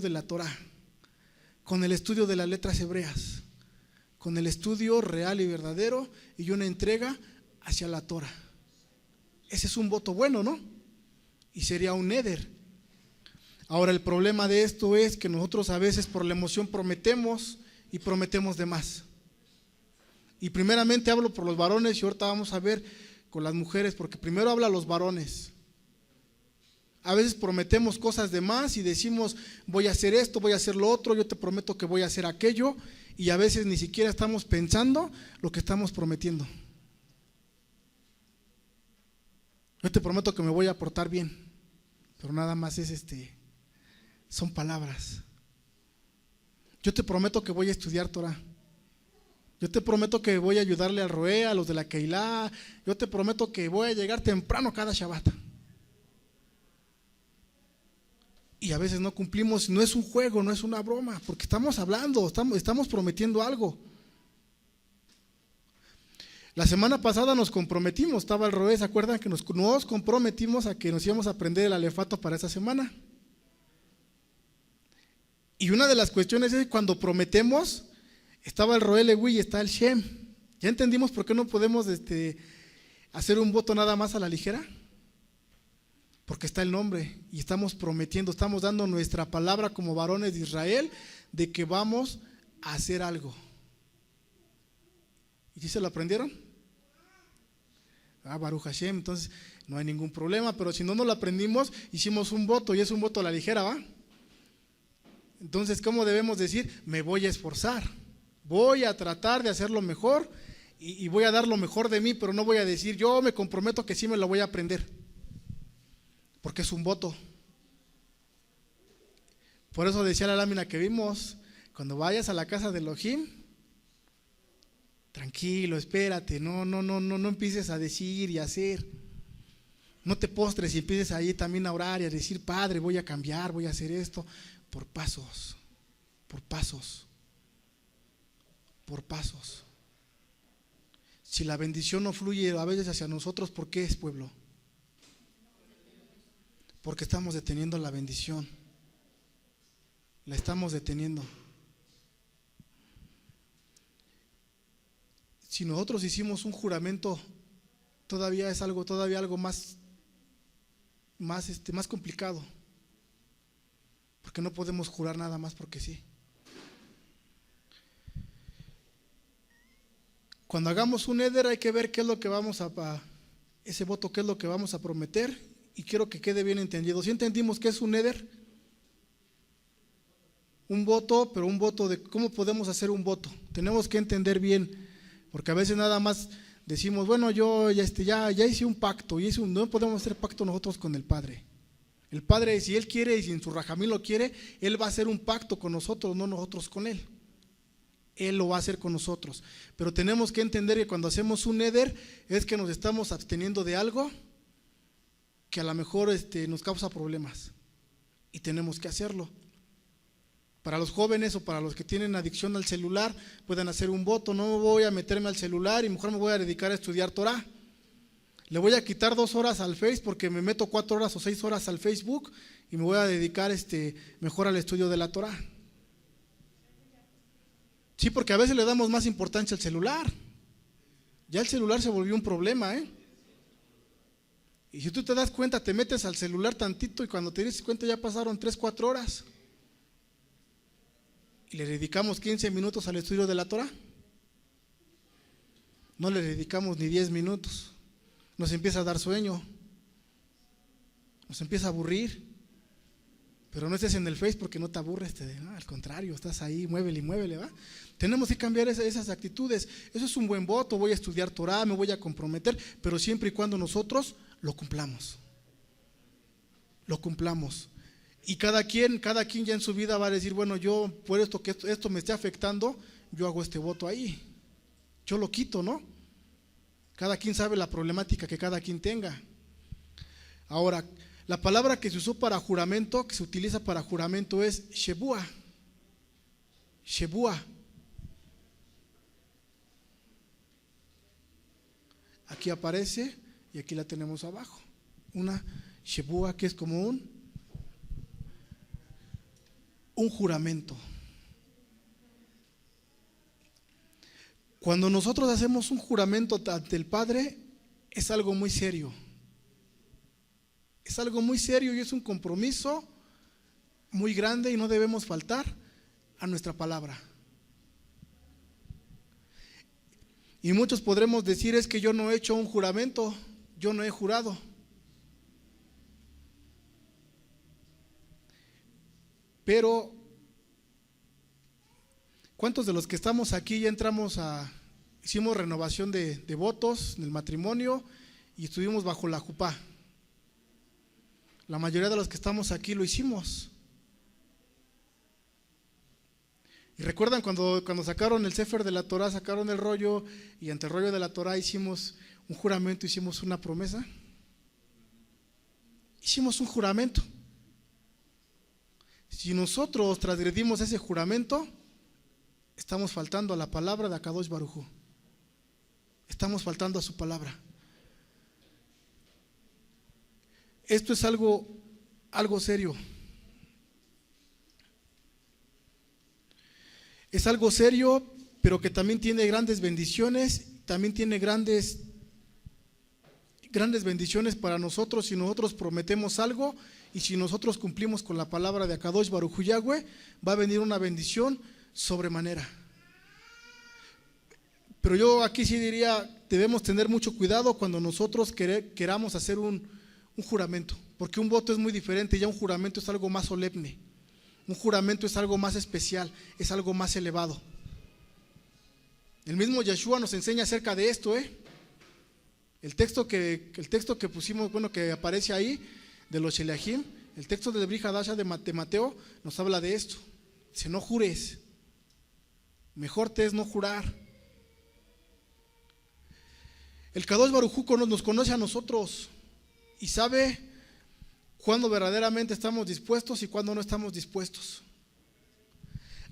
de la Torah, con el estudio de las letras hebreas, con el estudio real y verdadero y una entrega hacia la Torah. Ese es un voto bueno, ¿no? Y sería un neder. Ahora, el problema de esto es que nosotros a veces por la emoción prometemos y prometemos de más. Y primeramente hablo por los varones y ahorita vamos a ver con las mujeres, porque primero habla a los varones. A veces prometemos cosas de más y decimos, voy a hacer esto, voy a hacer lo otro, yo te prometo que voy a hacer aquello, y a veces ni siquiera estamos pensando lo que estamos prometiendo. Yo te prometo que me voy a portar bien, pero nada más son palabras. Yo te prometo que voy a estudiar Torah. Yo te prometo que voy a ayudarle al Roé, a los de la Keilah. Yo te prometo que voy a llegar temprano cada Shabbat. Y a veces no cumplimos, no es un juego, no es una broma, porque estamos hablando, estamos prometiendo algo. La semana pasada nos comprometimos, estaba el Roé, ¿se acuerdan que nos comprometimos a que nos íbamos a aprender el alefato para esa semana? Y una de las cuestiones es que cuando prometemos, estaba el Roé Lewi y está el Shem. ¿Ya entendimos por qué no podemos hacer un voto nada más a la ligera? Porque está el nombre y estamos prometiendo, estamos dando nuestra palabra como varones de Israel de que vamos a hacer algo. ¿Y si se lo aprendieron? Baruch Hashem, entonces no hay ningún problema, pero si no nos lo aprendimos, hicimos un voto y es un voto a la ligera, ¿va? Entonces, ¿cómo debemos decir? Me voy a esforzar. Voy a tratar de hacerlo mejor y voy a dar lo mejor de mí, pero no voy a decir, yo me comprometo que sí me lo voy a aprender, porque es un voto. Por eso decía la lámina que vimos, cuando vayas a la casa de Elohim, tranquilo, espérate, no empieces a decir y a hacer. No te postres y empieces ahí también a orar y a decir, Padre, voy a cambiar, voy a hacer esto, por pasos, por pasos. Por pasos. Si la bendición no fluye a veces hacia nosotros, ¿por qué es, pueblo? Porque estamos deteniendo la bendición. La estamos deteniendo. Si nosotros hicimos un juramento, todavía es algo más complicado. Porque no podemos jurar nada más porque sí. Cuando hagamos un éder hay que ver qué es lo que vamos ese voto, qué es lo que vamos a prometer, y quiero que quede bien entendido. ¿Sí entendimos qué es un éder? Un voto, pero un voto de cómo podemos hacer un voto. Tenemos que entender bien, porque a veces nada más decimos, bueno, yo ya hice un pacto, no podemos hacer pacto nosotros con el Padre. El Padre, si Él quiere y si en su rajamín lo quiere, Él va a hacer un pacto con nosotros, no nosotros con Él. Él lo va a hacer con nosotros, pero tenemos que entender que cuando hacemos un éder es que nos estamos absteniendo de algo que a lo mejor nos causa problemas y tenemos que hacerlo. Para los jóvenes o para los que tienen adicción al celular, pueden hacer un voto, no voy a meterme al celular y mejor me voy a dedicar a estudiar Torah. Le voy a quitar 2 horas al Face porque me meto 4 horas o 6 horas al Facebook y me voy a dedicar mejor al estudio de la Torah. Sí, porque a veces le damos más importancia al celular. Ya el celular se volvió un problema, ¿eh? Y si tú te das cuenta, te metes al celular tantito y cuando te das cuenta ya pasaron 3, 4 horas. Y le dedicamos 15 minutos al estudio de la Torah. No le dedicamos ni 10 minutos. Nos empieza a dar sueño. Nos empieza a aburrir. Pero no estés en el Face porque no te aburres, no, al contrario, estás ahí, muévele y muévele, ¿va? Tenemos que cambiar esas actitudes. Eso es un buen voto, voy a estudiar Torah, me voy a comprometer, pero siempre y cuando nosotros lo cumplamos. Lo cumplamos. Y cada quien ya en su vida va a decir, bueno, yo por esto que esto me esté afectando, yo hago este voto ahí. Yo lo quito, ¿no? Cada quien sabe la problemática que cada quien tenga. Ahora, la palabra que se usó para juramento, que se utiliza para juramento es Shebua. Shebua. Aquí aparece y aquí la tenemos abajo. Una Shebua que es como un juramento. Cuando nosotros hacemos un juramento ante el Padre, es algo muy serio. Es algo muy serio y es un compromiso muy grande y no debemos faltar a nuestra palabra. Y muchos podremos decir, es que yo no he hecho un juramento, yo no he jurado. Pero, ¿cuántos de los que estamos aquí ya hicimos renovación de votos en el matrimonio y estuvimos bajo la jupá? La mayoría de los que estamos aquí lo hicimos. Y recuerdan cuando sacaron el Sefer de la Torah, sacaron el rollo y ante el rollo de la Torah hicimos un juramento, hicimos una promesa. Hicimos un juramento. Si nosotros transgredimos ese juramento, estamos faltando a la palabra de Akadosh Baruj Hu. Estamos faltando a su palabra. Esto es algo serio. Es algo serio, pero que también tiene grandes bendiciones, también tiene grandes bendiciones para nosotros si nosotros prometemos algo y si nosotros cumplimos con la palabra de Akadosh Baruj Hu Yahweh, va a venir una bendición sobremanera. Pero yo aquí sí diría, debemos tener mucho cuidado cuando nosotros queramos hacer un juramento, porque un voto es muy diferente, ya un juramento es algo más solemne, un juramento es algo más especial, es algo más elevado. El mismo Yeshua nos enseña acerca de esto, el texto que pusimos, bueno, que aparece ahí, de los Sheliachim, el texto de Brit Hadasha de Mateo, nos habla de esto. Dice, no jures, mejor te es no jurar. El Kadosh Baruj Hu nos conoce a nosotros y sabe cuándo verdaderamente estamos dispuestos y cuándo no estamos dispuestos.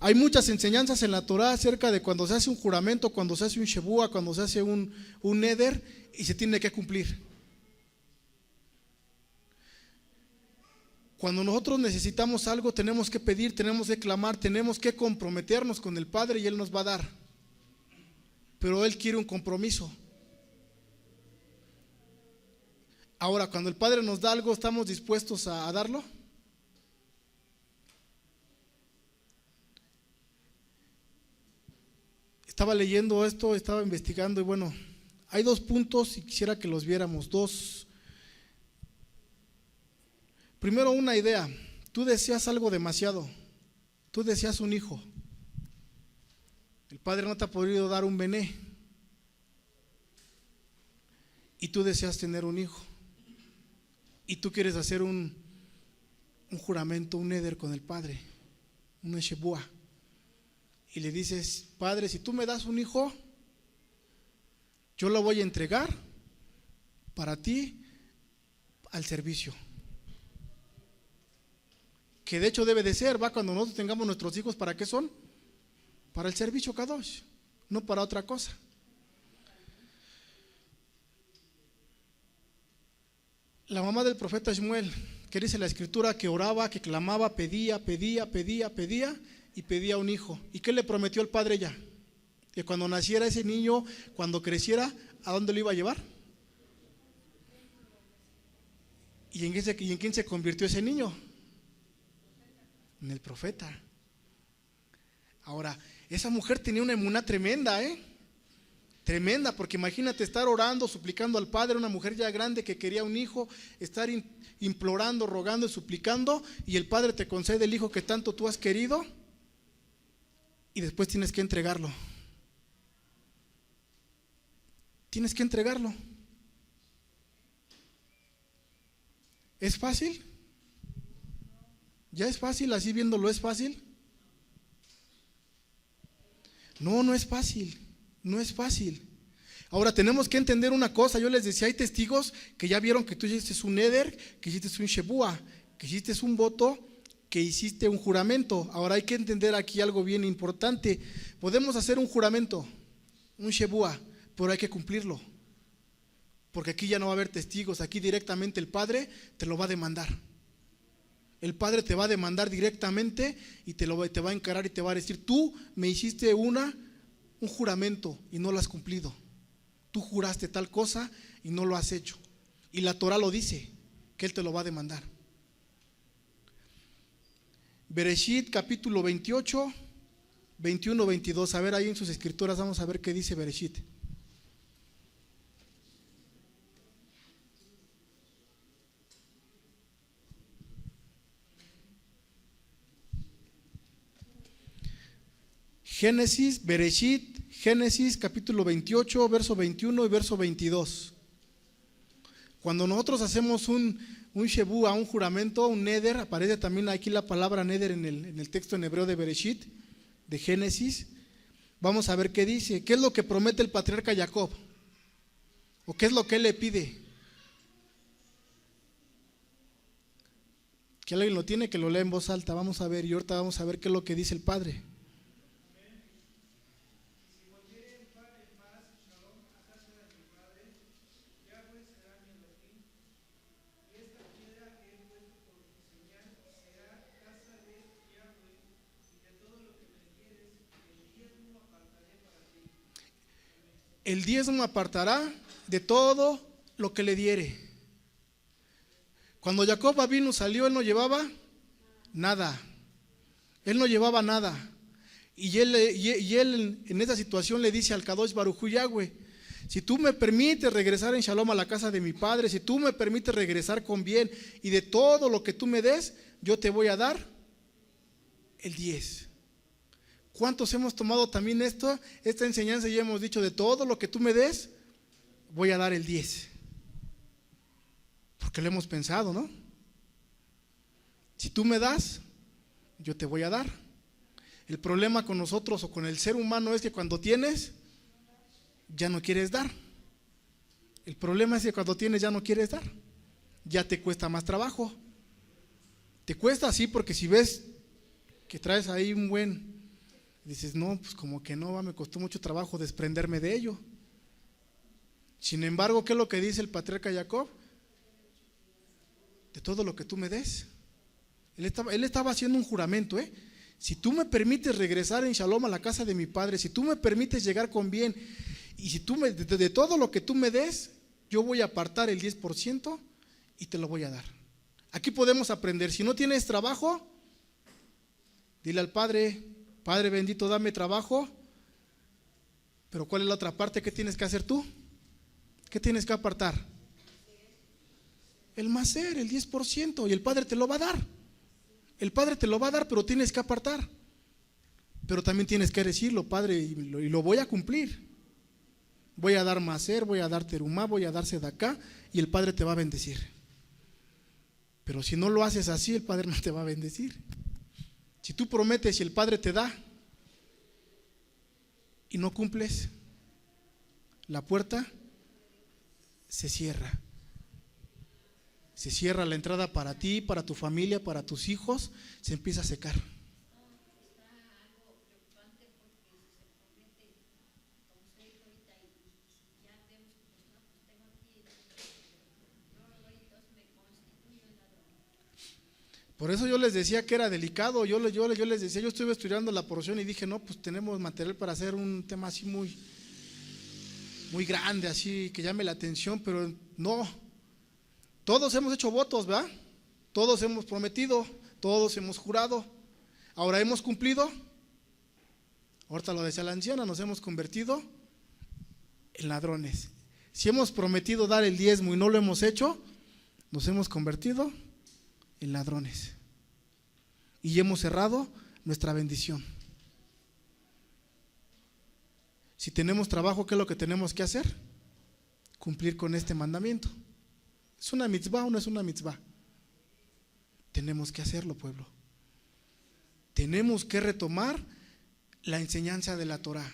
Hay muchas enseñanzas en la Torah acerca de cuando se hace un juramento, cuando se hace un Shebua, cuando se hace un neder y se tiene que cumplir. Cuando nosotros necesitamos algo, tenemos que pedir, tenemos que clamar, tenemos que comprometernos con el Padre y Él nos va a dar. Pero Él quiere un compromiso. Ahora, cuando el Padre nos da algo, ¿estamos dispuestos a darlo? Estaba leyendo esto, estaba investigando y bueno, hay 2 puntos y quisiera que los viéramos. 2. Primero, una idea. Tú deseas algo demasiado. Tú deseas un hijo. El Padre no te ha podido dar un bené. Y tú deseas tener un hijo. Y tú quieres hacer un juramento, un neder con el Padre, una shebua. Y le dices, Padre, si tú me das un hijo, yo lo voy a entregar para ti al servicio. Que de hecho debe de ser, cuando nosotros tengamos nuestros hijos, ¿para qué son? Para el servicio Kadosh, no para otra cosa. La mamá del profeta Shmuel, que dice la escritura que oraba, que clamaba, pedía, y pedía un hijo. ¿Y qué le prometió el padre ya? Que cuando naciera ese niño, cuando creciera, ¿a dónde lo iba a llevar? ¿Y en quién se convirtió ese niño? En el profeta. Ahora, esa mujer tenía una emuná tremenda, tremenda, porque imagínate estar orando, suplicando al Padre, una mujer ya grande que quería un hijo, estar implorando, rogando y suplicando, y el Padre te concede el hijo que tanto tú has querido, y después tienes que entregarlo. Tienes que entregarlo. ¿Es fácil? ¿Ya es fácil? Así viéndolo, ¿es fácil? No, no es fácil. No es fácil. Ahora tenemos que entender una cosa. Yo les decía, hay testigos que ya vieron que tú hiciste un neder, que hiciste un shebúa, que hiciste un voto, que hiciste un juramento. Ahora hay que entender aquí algo bien importante. Podemos hacer un juramento, un shebúa, pero hay que cumplirlo. Porque aquí ya no va a haber testigos. Aquí directamente el Padre te lo va a demandar. El Padre te va a demandar directamente y te va a encarar y te va a decir: tú me hiciste un juramento y no lo has cumplido. Tú juraste tal cosa y no lo has hecho. Y la Torah lo dice, que Él te lo va a demandar. Bereshit capítulo 28, 21, 22. A ver ahí en sus escrituras, vamos a ver qué dice Bereshit. Génesis, Bereshit, Génesis capítulo 28, verso 21 y verso 22. Cuando nosotros hacemos un shebúa, un juramento, un neder, aparece también aquí la palabra neder en el texto en hebreo de Bereshit, de Génesis. Vamos a ver qué dice. ¿Qué es lo que promete el patriarca Jacob? ¿O qué es lo que él le pide? Que alguien lo tiene, que lo lea en voz alta. Vamos a ver, y ahorita vamos a ver qué es lo que dice el Padre. El diezmo apartará de todo lo que le diere. Cuando Jacob vino, salió, él no llevaba nada. Él no llevaba nada. Y él en esa situación le dice al Kadosh Baruj Hu Yahweh: si tú me permites regresar en Shalom a la casa de mi padre, si tú me permites regresar con bien, y de todo lo que tú me des, yo te voy a dar el 10. ¿Cuántos hemos tomado también esta enseñanza y hemos dicho: de todo lo que tú me des, voy a dar el 10? Porque lo hemos pensado, ¿no? Si tú me das, yo te voy a dar. El problema con nosotros o con el ser humano es que cuando tienes, ya no quieres dar. El problema es que cuando tienes ya no quieres dar. Ya te cuesta más trabajo. Te cuesta así, porque si ves que traes ahí un buen... dices: no, pues como que no, me costó mucho trabajo desprenderme de ello. Sin embargo, ¿qué es lo que dice el patriarca Jacob? De todo lo que tú me des. Él estaba haciendo un juramento, si tú me permites regresar en Shalom a la casa de mi padre, si tú me permites llegar con bien, y si tú de todo lo que tú me des, yo voy a apartar el 10% y te lo voy a dar. Aquí podemos aprender: si no tienes trabajo, dile al Padre: Padre bendito, dame trabajo. Pero ¿cuál es la otra parte que tienes que hacer tú? ¿Qué tienes que apartar? El maser, el 10%, y el Padre te lo va a dar. El Padre te lo va a dar, pero tienes que apartar. Pero también tienes que decirlo: Padre, y lo voy a cumplir. Voy a dar maser, voy a dar terumá, voy a dar sedacá, y el Padre te va a bendecir. Pero si no lo haces así, el Padre no te va a bendecir. Si tú prometes y el Padre te da y no cumples, la puerta se cierra. Se cierra la entrada para ti, para tu familia, para tus hijos, se empieza a secar. Por eso yo les decía que era delicado. Yo les decía, yo estuve estudiando la porción y dije, no, pues tenemos material para hacer un tema así muy grande, así que llame la atención, pero no. Todos hemos hecho votos, ¿verdad? Todos hemos prometido, todos hemos jurado. Ahora hemos cumplido. Ahorita lo decía la anciana, nos hemos convertido en ladrones. Si hemos prometido dar el diezmo y no lo hemos hecho, nos hemos convertido en ladrones. Y hemos cerrado nuestra bendición. Si tenemos trabajo, ¿qué es lo que tenemos que hacer? Cumplir con este mandamiento. ¿Es una mitzvah o no es una mitzvah? Tenemos que hacerlo, pueblo. Tenemos que retomar la enseñanza de la Torah.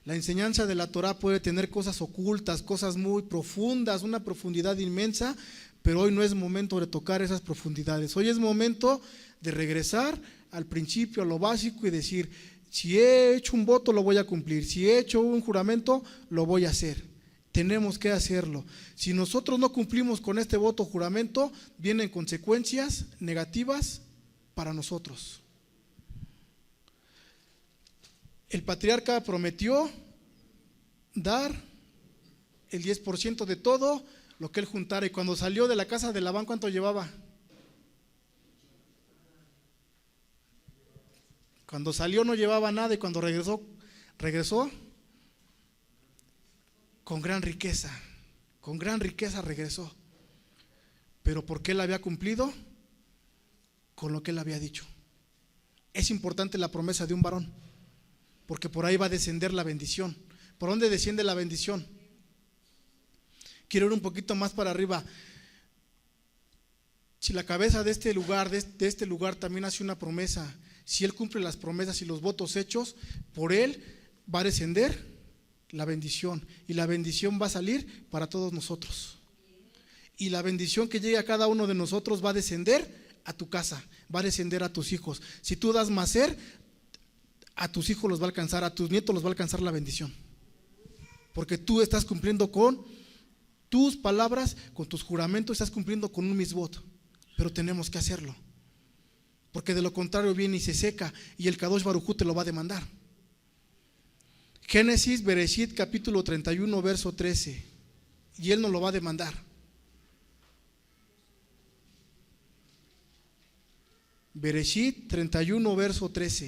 La enseñanza de la Torah puede tener cosas ocultas, cosas muy profundas, una profundidad inmensa, pero hoy no es momento de tocar esas profundidades. Hoy es momento de regresar al principio, a lo básico y decir, si he hecho un voto, lo voy a cumplir. Si he hecho un juramento, lo voy a hacer. Tenemos que hacerlo. Si nosotros no cumplimos con este voto o juramento, vienen consecuencias negativas para nosotros. El patriarca prometió dar el 10% de todo lo que él juntara. Y cuando salió de la casa de Labán, ¿cuánto llevaba? Cuando salió no llevaba nada y cuando regresó con gran riqueza regresó. Pero ¿por qué él había cumplido? Con lo que él había dicho. Es importante la promesa de un varón, porque por ahí va a descender la bendición. ¿Por dónde desciende la bendición? Quiero ir un poquito más para arriba. Si la cabeza de este lugar, de este lugar también hace una promesa, si él cumple las promesas y los votos hechos, por él va a descender la bendición. Y la bendición va a salir para todos nosotros. Y la bendición que llegue a cada uno de nosotros va a descender a tu casa, va a descender a tus hijos. Si tú das macer, a tus hijos los va a alcanzar, a tus nietos los va a alcanzar la bendición. Porque tú estás cumpliendo con tus palabras, con tus juramentos, estás cumpliendo con un misbot. Pero tenemos que hacerlo. Porque de lo contrario viene y se seca y el Kadosh Baruj Hu te lo va a demandar. Génesis, Bereshit, capítulo 31, verso 13. Y él nos lo va a demandar. Bereshit 31, verso 13.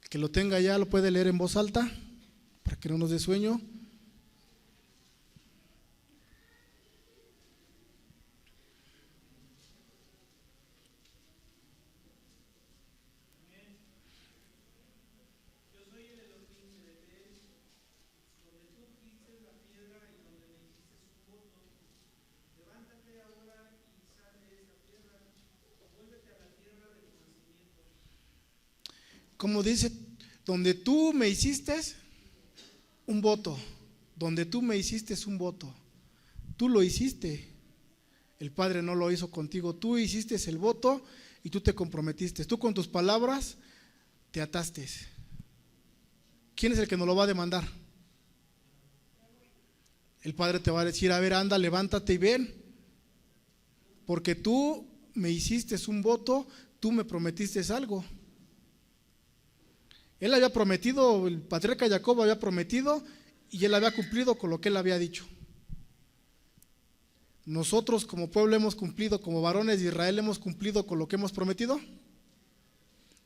El que lo tenga ya lo puede leer en voz alta para que no nos dé sueño. Como dice, donde tú me hiciste un voto, donde tú me hiciste un voto, tú lo hiciste, el Padre no lo hizo contigo, tú hiciste el voto y tú te comprometiste, tú con tus palabras te ataste. ¿Quién es el que nos lo va a demandar? El Padre te va a decir, a ver, anda, levántate y ven, porque tú me hiciste un voto, tú me prometiste algo. Él había prometido, el patriarca Jacob había prometido y él había cumplido con lo que él había dicho. Nosotros como pueblo hemos cumplido, como varones de Israel hemos cumplido con lo que hemos prometido.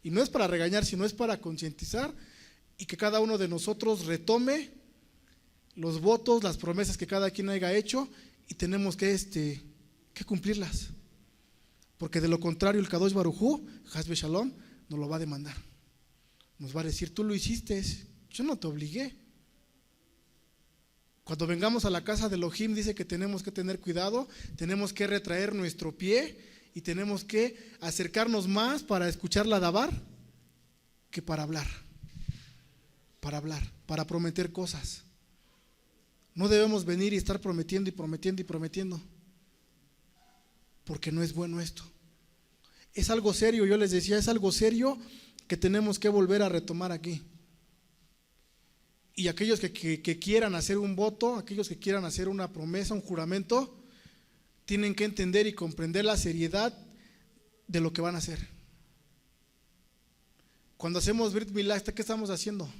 Y no es para regañar, sino es para concientizar y que cada uno de nosotros retome los votos, las promesas que cada quien haya hecho y tenemos que cumplirlas. Porque de lo contrario el Kadosh Baruj Hu, Hasbe Shalom, nos lo va a demandar. Nos va a decir, tú lo hiciste, yo no te obligué. Cuando vengamos a la casa de Elohim dice que tenemos que tener cuidado, tenemos que retraer nuestro pie y tenemos que acercarnos más para escuchar la dabar que para hablar, para prometer cosas. No debemos venir y estar prometiendo y prometiendo y prometiendo, porque no es bueno esto. Es algo serio, yo les decía, es algo serio que tenemos que volver a retomar aquí. Y aquellos que quieran hacer un voto, aquellos que quieran hacer una promesa, un juramento, tienen que entender y comprender la seriedad de lo que van a hacer. Cuando hacemos Brit Milá, ¿qué estamos haciendo?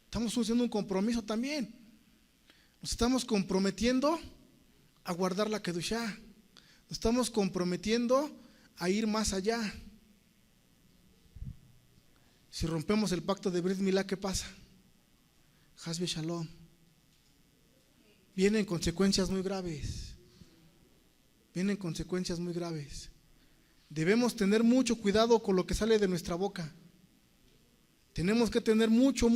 Estamos haciendo un compromiso también. Nos estamos comprometiendo a guardar la Kedushá. Nos estamos comprometiendo a ir más allá. Si rompemos el pacto de Brit Milá, ¿qué pasa? Hasbe Shalom. Vienen consecuencias muy graves. Vienen consecuencias muy graves. Debemos tener mucho cuidado con lo que sale de nuestra boca. Tenemos que tener mucho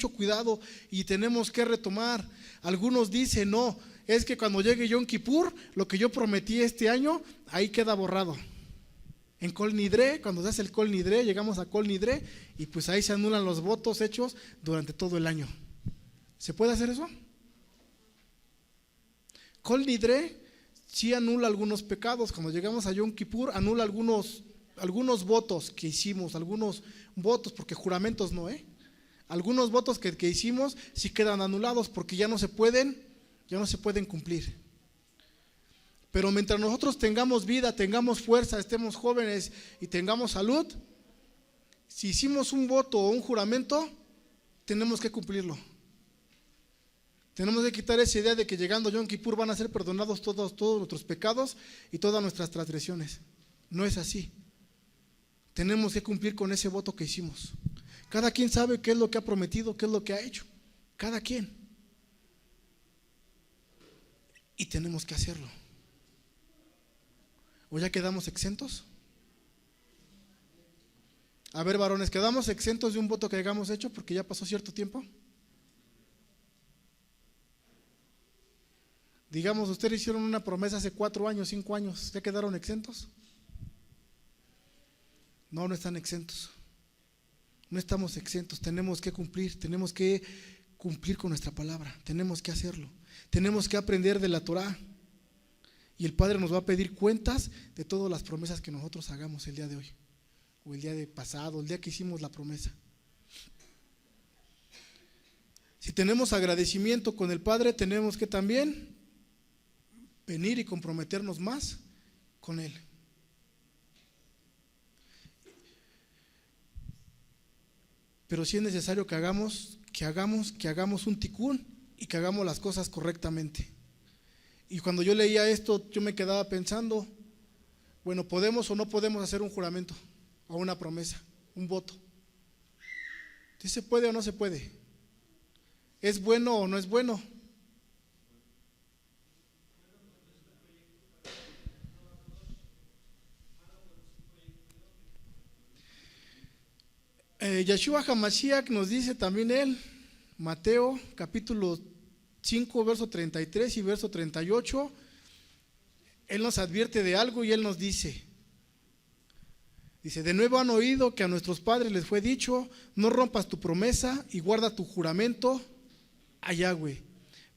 cuidado y tenemos que retomar. Algunos dicen, no, es que cuando llegue Yom Kippur, lo que yo prometí este año, ahí queda borrado. En Kol Nidre, cuando se hace el Kol Nidre, llegamos a Kol Nidre y pues ahí se anulan los votos hechos durante todo el año. ¿Se puede hacer eso? Kol Nidre sí anula algunos pecados. Cuando llegamos a Yom Kippur, anula algunos votos que hicimos, algunos votos, porque juramentos no, algunos votos que hicimos sí quedan anulados porque ya no se pueden cumplir. Pero mientras nosotros tengamos vida, tengamos fuerza, estemos jóvenes y tengamos salud, si hicimos un voto o un juramento, tenemos que cumplirlo. Tenemos que quitar esa idea de que llegando Yom Kippur van a ser perdonados todos nuestros pecados y todas nuestras transgresiones. No es así. Tenemos que cumplir con ese voto que hicimos. Cada quien sabe qué es lo que ha prometido, qué es lo que ha hecho. Cada quien. Y tenemos que hacerlo. ¿O ya quedamos exentos? A ver, varones, ¿quedamos exentos de un voto que hayamos hecho porque ya pasó cierto tiempo? Digamos, ustedes hicieron una promesa hace 4 años, 5 años, ¿ya quedaron exentos? No, no están exentos. No estamos exentos, tenemos que cumplir con nuestra palabra, tenemos que hacerlo. Tenemos que aprender de la Torá. Y el Padre nos va a pedir cuentas de todas las promesas que nosotros hagamos el día de hoy, o el día de pasado, el día que hicimos la promesa. Si tenemos agradecimiento con el Padre, tenemos que también venir y comprometernos más con Él. Pero sí es necesario que hagamos un tikún y que hagamos las cosas correctamente. Y cuando yo leía esto, yo me quedaba pensando, bueno, ¿podemos o no podemos hacer un juramento o una promesa, un voto? ¿Sí se puede o no se puede? ¿Es bueno o no es bueno? Yeshua HaMashiach nos dice también él, Mateo capítulo 5, verso 33 y verso 38, él nos advierte de algo y él nos dice, de nuevo han oído que a nuestros padres les fue dicho, no rompas tu promesa y guarda tu juramento a Yahweh.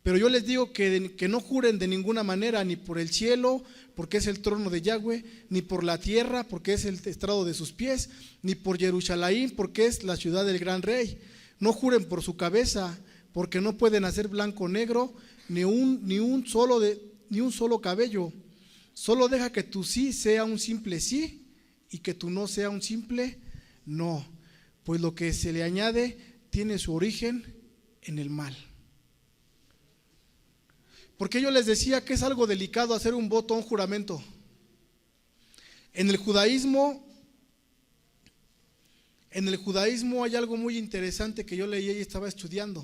Pero yo les digo que no juren de ninguna manera, ni por el cielo, porque es el trono de Yahweh, ni por la tierra, porque es el estrado de sus pies, ni por Jerusalén, porque es la ciudad del gran rey. No juren por su cabeza, porque no pueden hacer blanco o negro, ni un solo cabello. Solo deja que tu sí sea un simple sí, y que tu no sea un simple no. Pues lo que se le añade tiene su origen en el mal. Porque yo les decía que es algo delicado hacer un voto o un juramento. En el judaísmo hay algo muy interesante que yo leí y estaba estudiando.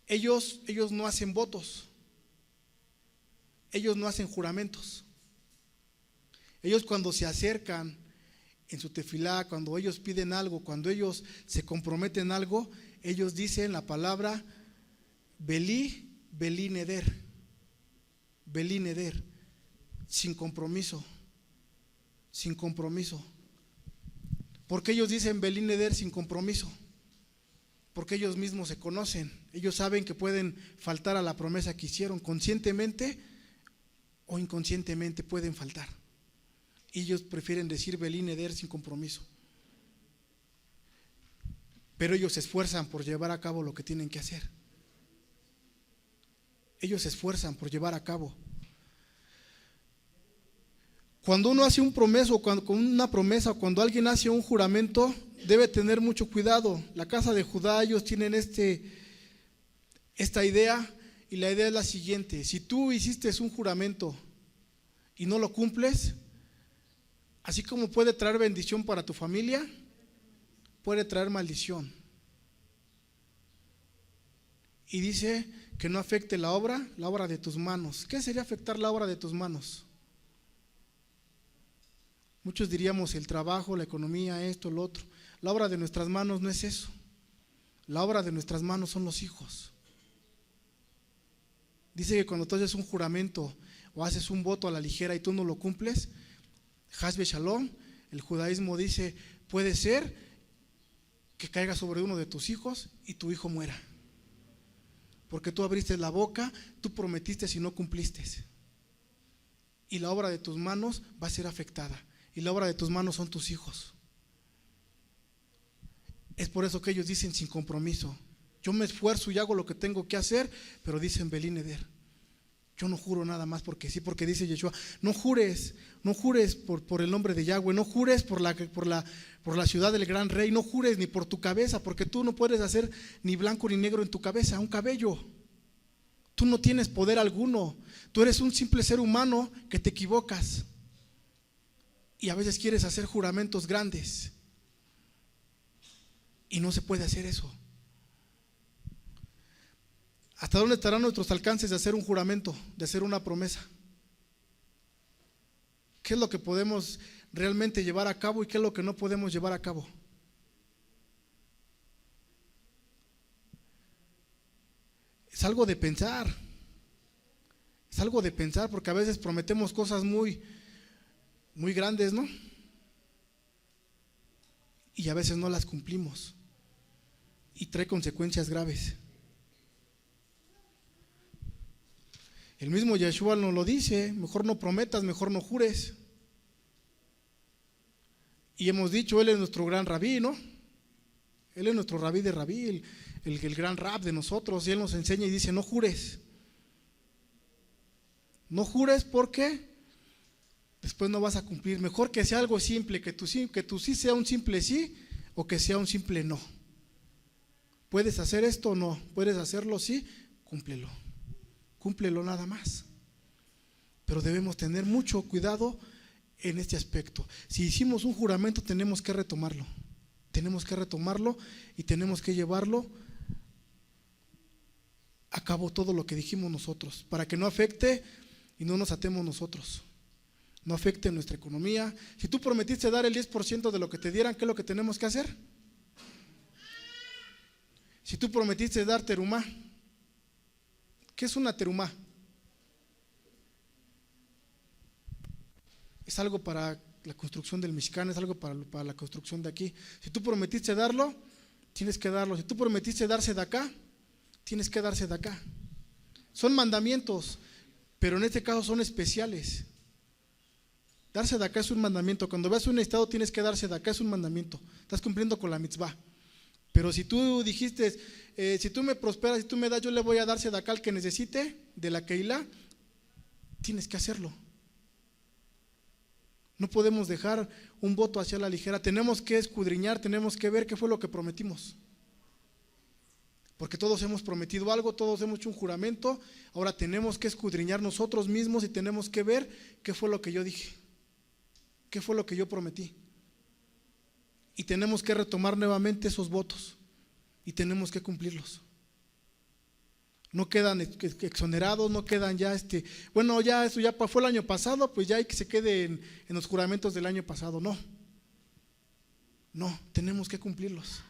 Ellos no hacen votos. Ellos no hacen juramentos. Ellos cuando se acercan en su tefilá, cuando ellos piden algo, cuando ellos se comprometen en algo, ellos dicen la palabra Belí neder, sin compromiso. ¿Por qué ellos dicen Belí neder sin compromiso? Porque ellos mismos se conocen, ellos saben que pueden faltar a la promesa que hicieron, conscientemente o inconscientemente pueden faltar. Ellos prefieren decir Belí neder sin compromiso. Pero ellos se esfuerzan por llevar a cabo lo que tienen que hacer. Ellos se esfuerzan por llevar a cabo. Cuando uno hace un promesa, o con una promesa, o cuando alguien hace un juramento, debe tener mucho cuidado. La casa de Judá, ellos tienen esta idea, y la idea es la siguiente: si tú hiciste un juramento y no lo cumples, así como puede traer bendición para tu familia, puede traer maldición. Y dice que no afecte la obra de tus manos. ¿Qué sería afectar la obra de tus manos? Muchos diríamos el trabajo, la economía, esto, lo otro. La obra de nuestras manos no es eso. La obra de nuestras manos son los hijos. Dice que cuando tú haces un juramento o haces un voto a la ligera y tú no lo cumples, Hasbe Shalom, el judaísmo dice, puede ser que caiga sobre uno de tus hijos y tu hijo muera. Porque tú abriste la boca, tú prometiste y no cumpliste. Y la obra de tus manos va a ser afectada. Y la obra de tus manos son tus hijos. Es por eso que ellos dicen sin compromiso. Yo me esfuerzo y hago lo que tengo que hacer, pero dicen Belín Eder. Yo no juro nada más porque sí, porque dice Yeshua, no jures por el nombre de Yahweh, no jures por la ciudad del gran rey, no jures ni por tu cabeza, porque tú no puedes hacer ni blanco ni negro en tu cabeza, un cabello. Tú no tienes poder alguno, tú eres un simple ser humano que te equivocas. Y a veces quieres hacer juramentos grandes. Y no se puede hacer eso. ¿Hasta dónde estarán nuestros alcances de hacer un juramento, de hacer una promesa? ¿Qué es lo que podemos realmente llevar a cabo y qué es lo que no podemos llevar a cabo? Es algo de pensar. Es algo de pensar, porque a veces prometemos cosas muy grandes, ¿no? Y a veces no las cumplimos. Y trae consecuencias graves. El mismo Yeshua nos lo dice, mejor no prometas, mejor no jures. Y hemos dicho, Él es nuestro gran rabí, ¿no? Él es nuestro rabí de rabí, el gran rab de nosotros, y Él nos enseña y dice, no jures. No jures porque después no vas a cumplir. Mejor que sea algo simple, que tu sí sea un simple sí o que sea un simple no. ¿Puedes hacer esto o no? ¿Puedes hacerlo? Sí, cúmplelo. Cúmplelo nada más. Pero debemos tener mucho cuidado en este aspecto. Si hicimos un juramento, tenemos que retomarlo. Tenemos que retomarlo y tenemos que llevarlo a cabo todo lo que dijimos nosotros, para que no afecte y no nos atemos nosotros. No afecte nuestra economía. Si tú prometiste dar el 10% de lo que te dieran, ¿qué es lo que tenemos que hacer? Si tú prometiste dar terumá, ¿qué es una terumá? Es algo para la construcción del Mishkan, es algo para la construcción de aquí. Si tú prometiste darlo, tienes que darlo. Si tú prometiste darse de acá, tienes que darse de acá. Son mandamientos, pero en este caso son especiales. Darse de acá es un mandamiento. Cuando veas un estado tienes que darse de acá, es un mandamiento. Estás cumpliendo con la mitzvah. Pero si tú dijiste, si tú me prosperas, si tú me das, yo le voy a darse de acá al que necesite, de la Keilah, tienes que hacerlo. No podemos dejar un voto hacia la ligera. Tenemos que escudriñar, tenemos que ver qué fue lo que prometimos. Porque todos hemos prometido algo, todos hemos hecho un juramento. Ahora tenemos que escudriñar nosotros mismos y tenemos que ver qué fue lo que yo dije. ¿Qué fue lo que yo prometí? Y tenemos que retomar nuevamente esos votos y tenemos que cumplirlos. No quedan exonerados, no quedan ya bueno, ya eso ya fue el año pasado, pues ya hay que se quede en los juramentos del año pasado. No, tenemos que cumplirlos.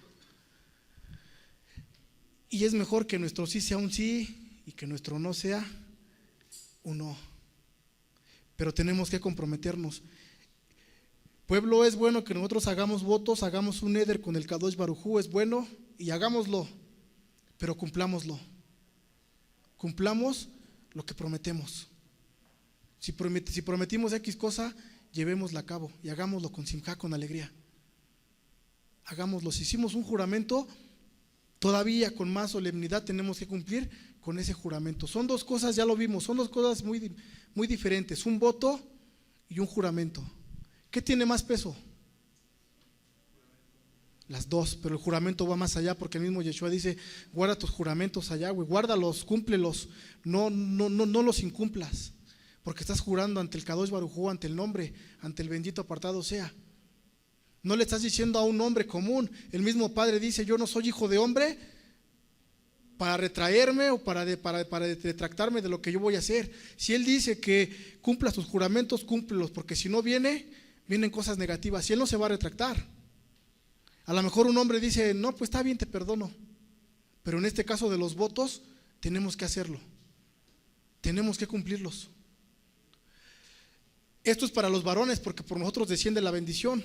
Y es mejor que nuestro sí sea un sí y que nuestro no sea un no. Pero tenemos que comprometernos. Pueblo, es bueno que nosotros hagamos votos, hagamos un éder con el Kadosh Baruj Hu, es bueno y hagámoslo, pero cumplámoslo. Cumplamos lo que prometemos. Si prometimos X cosa, llevémosla a cabo y hagámoslo con simjá, con alegría. Hagámoslo. Si hicimos un juramento, todavía con más solemnidad tenemos que cumplir con ese juramento. Son dos cosas, ya lo vimos, son dos cosas muy diferentes. Un voto y un juramento. ¿Qué tiene más peso? Las dos, pero el juramento va más allá, porque el mismo Yeshua dice: guarda tus juramentos allá, güey, guárdalos, cúmplelos, no los incumplas, porque estás jurando ante el Kadosh Baruj Hu, ante el nombre, ante el bendito apartado sea. No le estás diciendo a un hombre común. El mismo Padre dice: yo no soy hijo de hombre para retraerme o para retractarme de lo que yo voy a hacer. Si Él dice que cumplas tus juramentos, cúmplelos, porque si no vienen cosas negativas, y Él no se va a retractar. A lo mejor un hombre dice: no, pues está bien, te perdono, pero en este caso de los votos tenemos que hacerlo, tenemos que cumplirlos. Esto es para los varones, porque por nosotros desciende la bendición.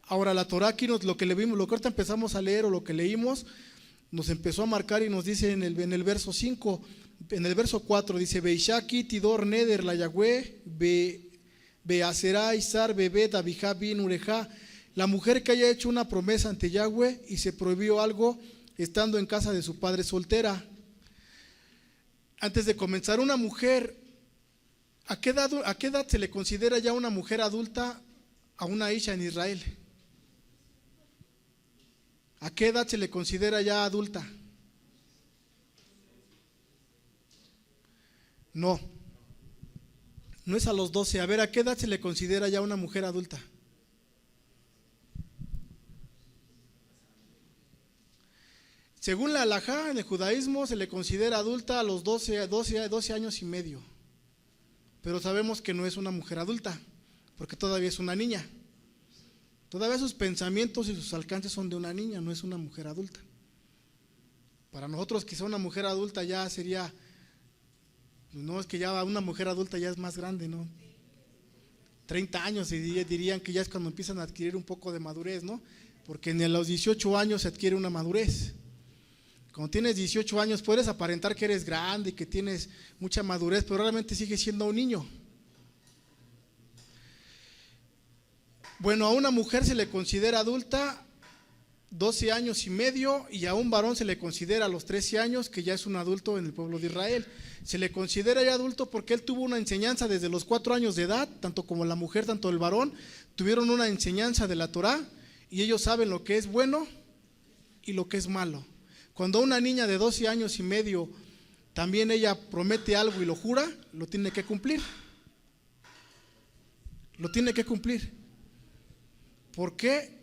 Ahora la Torah aquí, lo que ahorita empezamos a leer, o lo que leímos, nos empezó a marcar y nos dice en el verso 5, en el verso 4 dice: Beishaki tidor neder la Yahweh beaserá isar bebet abijá bin ureja. La mujer que haya hecho una promesa ante Yahweh y se prohibió algo estando en casa de su padre soltera. Antes de comenzar, una mujer, ¿a qué edad se le considera ya una mujer adulta a una isha en Israel? ¿A qué edad se le considera ya adulta? No es a los 12. A ver, ¿a qué edad se le considera ya una mujer adulta? Según la halajá, en el judaísmo se le considera adulta a los 12 años y medio. Pero sabemos que no es una mujer adulta, porque todavía es una niña. Todavía sus pensamientos y sus alcances son de una niña, no es una mujer adulta. Para nosotros, quizá una mujer adulta ya sería, no, es que ya una mujer adulta ya es más grande, ¿no? 30 años y dirían que ya es cuando empiezan a adquirir un poco de madurez, ¿no? Porque a los 18 años se adquiere una madurez. Cuando tienes 18 años puedes aparentar que eres grande y que tienes mucha madurez, pero realmente sigues siendo un niño. Bueno, a una mujer se le considera adulta 12 años y medio, y a un varón se le considera a los 13 años, que ya es un adulto en el pueblo de Israel. Se le considera ya adulto porque él tuvo una enseñanza desde los 4 años de edad, tanto como la mujer, tanto el varón, tuvieron una enseñanza de la Torah, y ellos saben lo que es bueno y lo que es malo. Cuando una niña de 12 años y medio también ella promete algo y lo jura, lo tiene que cumplir. Lo tiene que cumplir. ¿Por qué?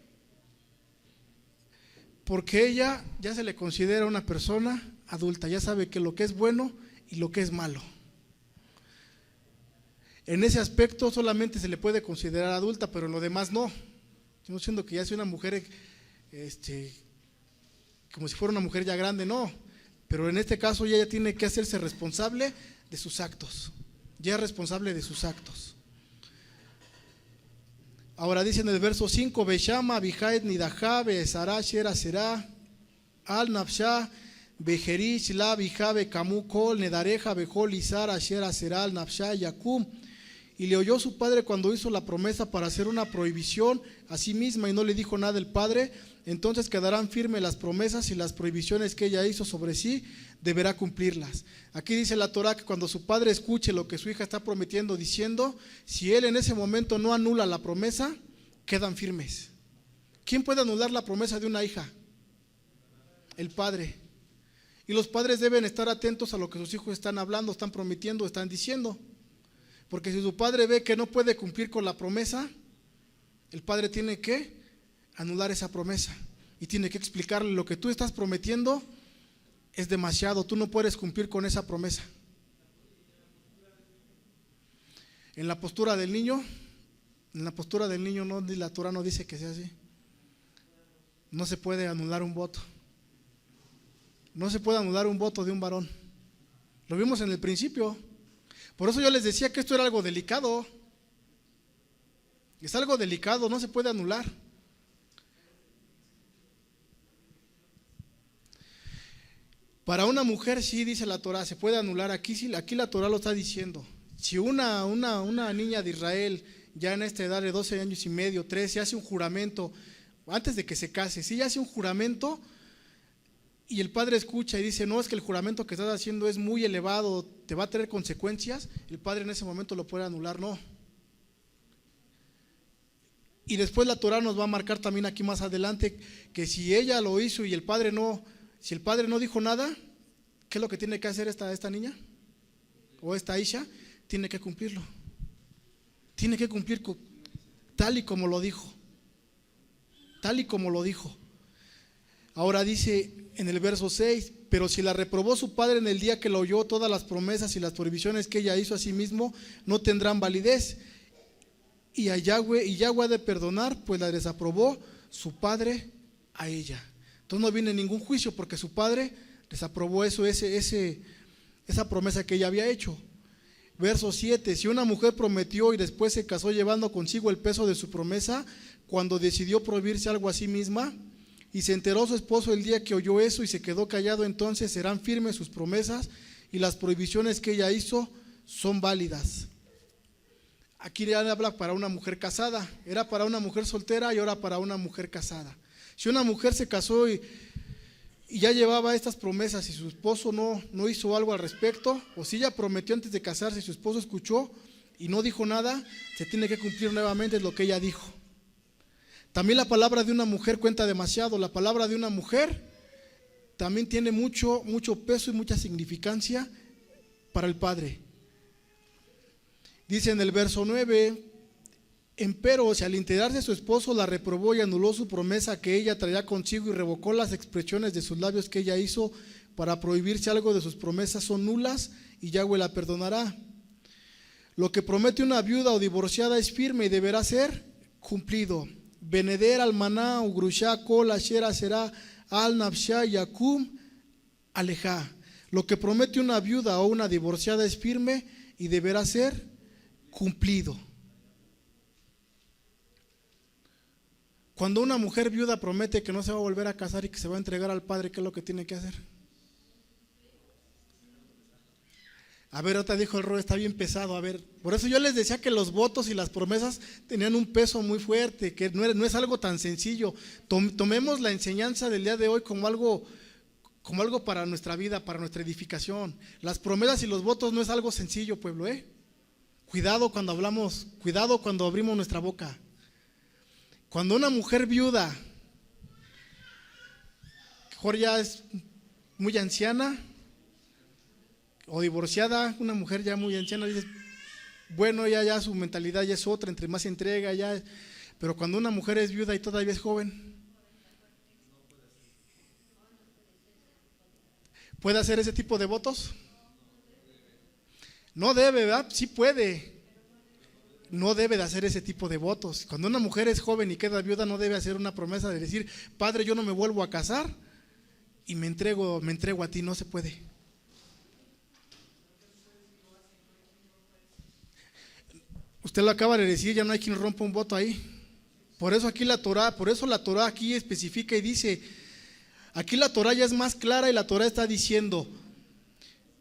Porque ella ya se le considera una persona adulta, ya sabe que lo que es bueno y lo que es malo. En ese aspecto solamente se le puede considerar adulta, pero en lo demás no. Yo no siento que ya sea una mujer como si fuera una mujer ya grande, no. Pero en este caso ella ya tiene que hacerse responsable de sus actos. Ya es responsable de sus actos. Ahora dice en el verso 5: Beshama, Bijaet, Nidajá, Besará, Shera, Será, Al Nafshá, Bejerish, La, Bijabe, Kamu, Kol, Nedareja, Bejol, Izara, Shera, Será, Al Nafshá, Yakum. Y le oyó su padre cuando hizo la promesa para hacer una prohibición a sí misma, y no le dijo nada el padre. Entonces quedarán firmes las promesas, y las prohibiciones que ella hizo sobre sí deberá cumplirlas. Aquí dice la Torah que cuando su padre escuche lo que su hija está prometiendo, diciendo, si él en ese momento no anula la promesa, quedan firmes. ¿Quién puede anular la promesa de una hija? El padre. Y los padres deben estar atentos a lo que sus hijos están hablando, están prometiendo, están diciendo. Porque si su padre ve que no puede cumplir con la promesa, el padre tiene que anular esa promesa y tiene que explicarle: lo que tú estás prometiendo es demasiado, tú no puedes cumplir con esa promesa. En la postura del niño no, la Torah no dice que sea así. No se puede anular un voto. No se puede anular un voto de un varón. Lo vimos en el principio. Por eso yo les decía que esto era algo delicado. Es algo delicado, no se puede anular. Para una mujer sí dice la Torah, se puede anular. Aquí la Torah lo está diciendo. Si una niña de Israel ya en esta edad de 12 años y medio, 13, hace un juramento antes de que se case, si ella hace un juramento y el padre escucha y dice: no, es que el juramento que estás haciendo es muy elevado, te va a traer consecuencias, el padre en ese momento lo puede anular. No, Y después la Torá nos va a marcar también aquí más adelante que si ella lo hizo y el padre no, si el padre no dijo nada, ¿qué es lo que tiene que hacer esta niña? O esta Isha, tiene que cumplirlo. Tiene que cumplir tal y como lo dijo. Tal y como lo dijo. Ahora dice en el verso 6, pero si la reprobó su padre en el día que la oyó, todas las promesas y las prohibiciones que ella hizo a sí mismo no tendrán validez. Y Yahweh ha de perdonar, pues la desaprobó su padre a ella. Entonces no viene ningún juicio porque su padre desaprobó esa promesa que ella había hecho. Verso 7, si una mujer prometió y después se casó llevando consigo el peso de su promesa, cuando decidió prohibirse algo a sí misma, y se enteró su esposo el día que oyó eso y se quedó callado, entonces serán firmes sus promesas y las prohibiciones que ella hizo son válidas. Aquí ya habla para una mujer casada, era para una mujer soltera y ahora para una mujer casada. Si una mujer se casó y ya llevaba estas promesas y su esposo no hizo algo al respecto, o si ella prometió antes de casarse y su esposo escuchó y no dijo nada, se tiene que cumplir nuevamente lo que ella dijo. También la palabra de una mujer cuenta demasiado. La palabra de una mujer también tiene mucho peso y mucha significancia para el padre. Dice en el verso 9, empero si al enterarse su esposo la reprobó y anuló su promesa que ella traía consigo y revocó las expresiones de sus labios que ella hizo para prohibirse algo de sus promesas, son nulas y Yahweh la perdonará. Lo que promete una viuda o divorciada es firme y deberá ser cumplido. Beneder almaná ugrusha kol asher será al nafsha yakum aleja. Lo que promete una viuda o una divorciada es firme y deberá ser cumplido. Cuando una mujer viuda promete que no se va a volver a casar y que se va a entregar al padre, ¿qué es lo que tiene que hacer? A ver, otra dijo el Roy, está bien pesado. A ver, por eso yo les decía que los votos y las promesas tenían un peso muy fuerte, que no es algo tan sencillo. Tomemos la enseñanza del día de hoy como algo para nuestra vida, para nuestra edificación. Las promesas y los votos no es algo sencillo, pueblo, Cuidado cuando hablamos, cuidado cuando abrimos nuestra boca. Cuando una mujer viuda, mejor ya es muy anciana, o divorciada, una mujer ya muy anciana, dices, bueno, ya su mentalidad ya es otra, entre más se entrega, ya. Pero cuando una mujer es viuda y todavía es joven, ¿puede hacer ese tipo de votos? No debe, ¿verdad? Sí puede. No debe de hacer ese tipo de votos. Cuando una mujer es joven y queda viuda, no debe hacer una promesa de decir, padre, yo no me vuelvo a casar y me entrego a ti. No se puede. Usted lo acaba de decir, ya no hay quien rompa un voto ahí. Por eso la Torá aquí especifica y dice, aquí la Torá ya es más clara y la Torá está diciendo,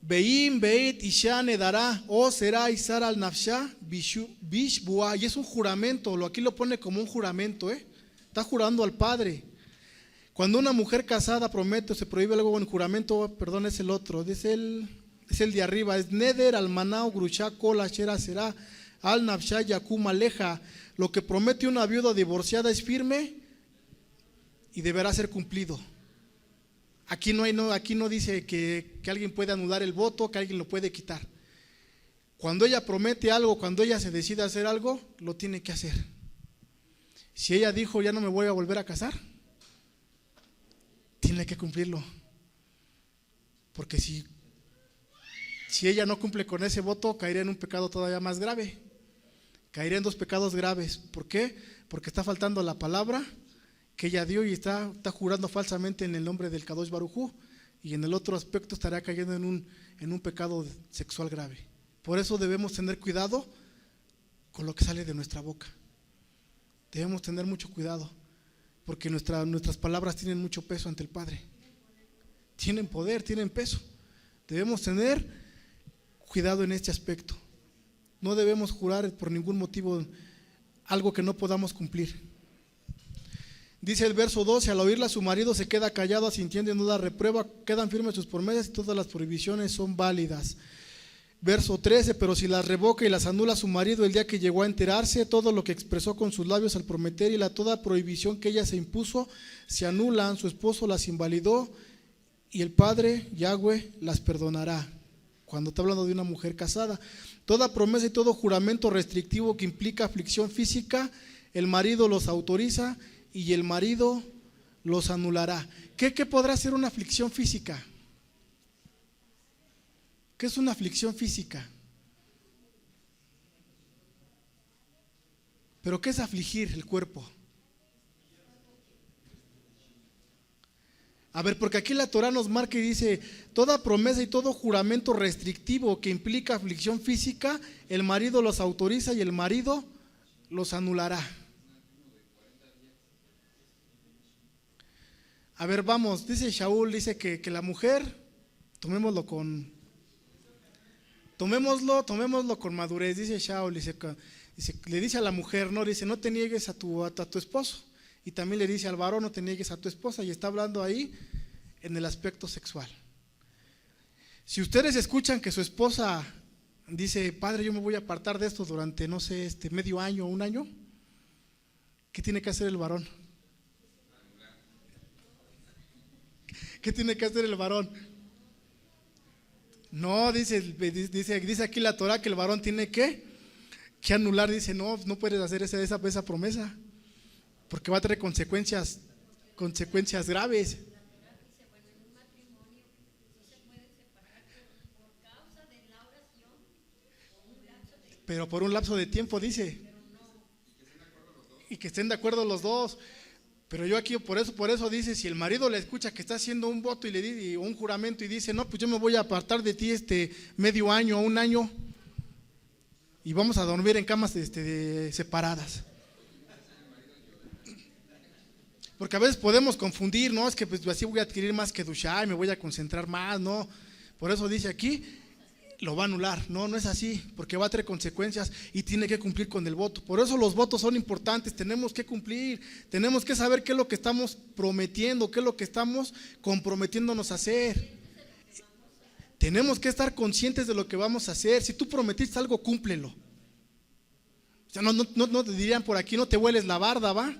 Beim beit isha nedará o será isar al nafsha bishbua, y es un juramento, aquí lo pone como un juramento, está jurando al padre. Cuando una mujer casada promete o se prohíbe algo en juramento, perdón, es el otro, es el de arriba, es neder al manao grusha kol ashera será al nafsha yakum aleja. Lo que promete una viuda divorciada es firme y deberá ser cumplido. Aquí no dice que alguien puede anular el voto, que alguien lo puede quitar. Cuando ella promete algo, cuando ella se decide hacer algo, lo tiene que hacer. Si ella dijo, ya no me voy a volver a casar, tiene que cumplirlo. Porque si ella no cumple con ese voto, caería en un pecado todavía más grave. Caería en 2 pecados graves. ¿Por qué? Porque está faltando la palabra que ella dio y está jurando falsamente en el nombre del Kadosh Baruj Hu, y en el otro aspecto estaría cayendo en un pecado sexual grave. Por eso debemos tener cuidado con lo que sale de nuestra boca. Debemos tener mucho cuidado, porque nuestras palabras tienen mucho peso ante el Padre. Tienen poder, tienen peso. Debemos tener cuidado en este aspecto. No debemos jurar por ningún motivo algo que no podamos cumplir. Dice el verso 12, al oírla su marido se queda callado, asintiendo y no la reprueba, quedan firmes sus promesas y todas las prohibiciones son válidas. Verso 13, pero si las revoca y las anula su marido el día que llegó a enterarse, todo lo que expresó con sus labios al prometer y toda prohibición que ella se impuso, se anulan, su esposo las invalidó y el Padre, Yahweh, las perdonará. Cuando está hablando de una mujer casada, toda promesa y todo juramento restrictivo que implica aflicción física, el marido los autoriza y el marido los anulará. ¿Qué podrá ser una aflicción física? ¿Qué es una aflicción física? ¿Pero qué es afligir el cuerpo? A ver, porque aquí la Torah nos marca y dice, toda promesa y todo juramento restrictivo que implica aflicción física, el marido los autoriza y el marido los anulará. A ver, vamos, dice Shaul, dice que la mujer, tomémoslo con madurez, dice Shaul, le dice a la mujer, no te niegues a tu esposo, y también le dice al varón, no te niegues a tu esposa, y está hablando ahí en el aspecto sexual. Si ustedes escuchan que su esposa dice, padre, yo me voy a apartar de esto durante, no sé, medio año o un año, ¿qué tiene que hacer el varón? ¿Qué tiene que hacer el varón? No, dice aquí la Torah que el varón tiene que anular, dice, no puedes hacer esa promesa, porque va a traer consecuencias graves. Pero por un lapso de tiempo, dice, y que estén de acuerdo los dos. Pero yo aquí por eso dice, si el marido le escucha que está haciendo un voto y le dice un juramento y dice, no, pues yo me voy a apartar de ti medio año o un año y vamos a dormir en camas separadas. Porque a veces podemos confundir, ¿no? Es que pues así voy a adquirir más kedushá y me voy a concentrar más, ¿no? Por eso dice aquí, lo va a anular. No es así, porque va a traer consecuencias y tiene que cumplir con el voto. Por eso los votos son importantes, tenemos que cumplir, tenemos que saber qué es lo que estamos prometiendo, qué es lo que estamos comprometiéndonos a hacer. Tenemos que estar conscientes de lo que vamos a hacer. Si tú prometiste algo, cúmplelo. O sea, no te dirían por aquí, no te vueles la barda, ¿va?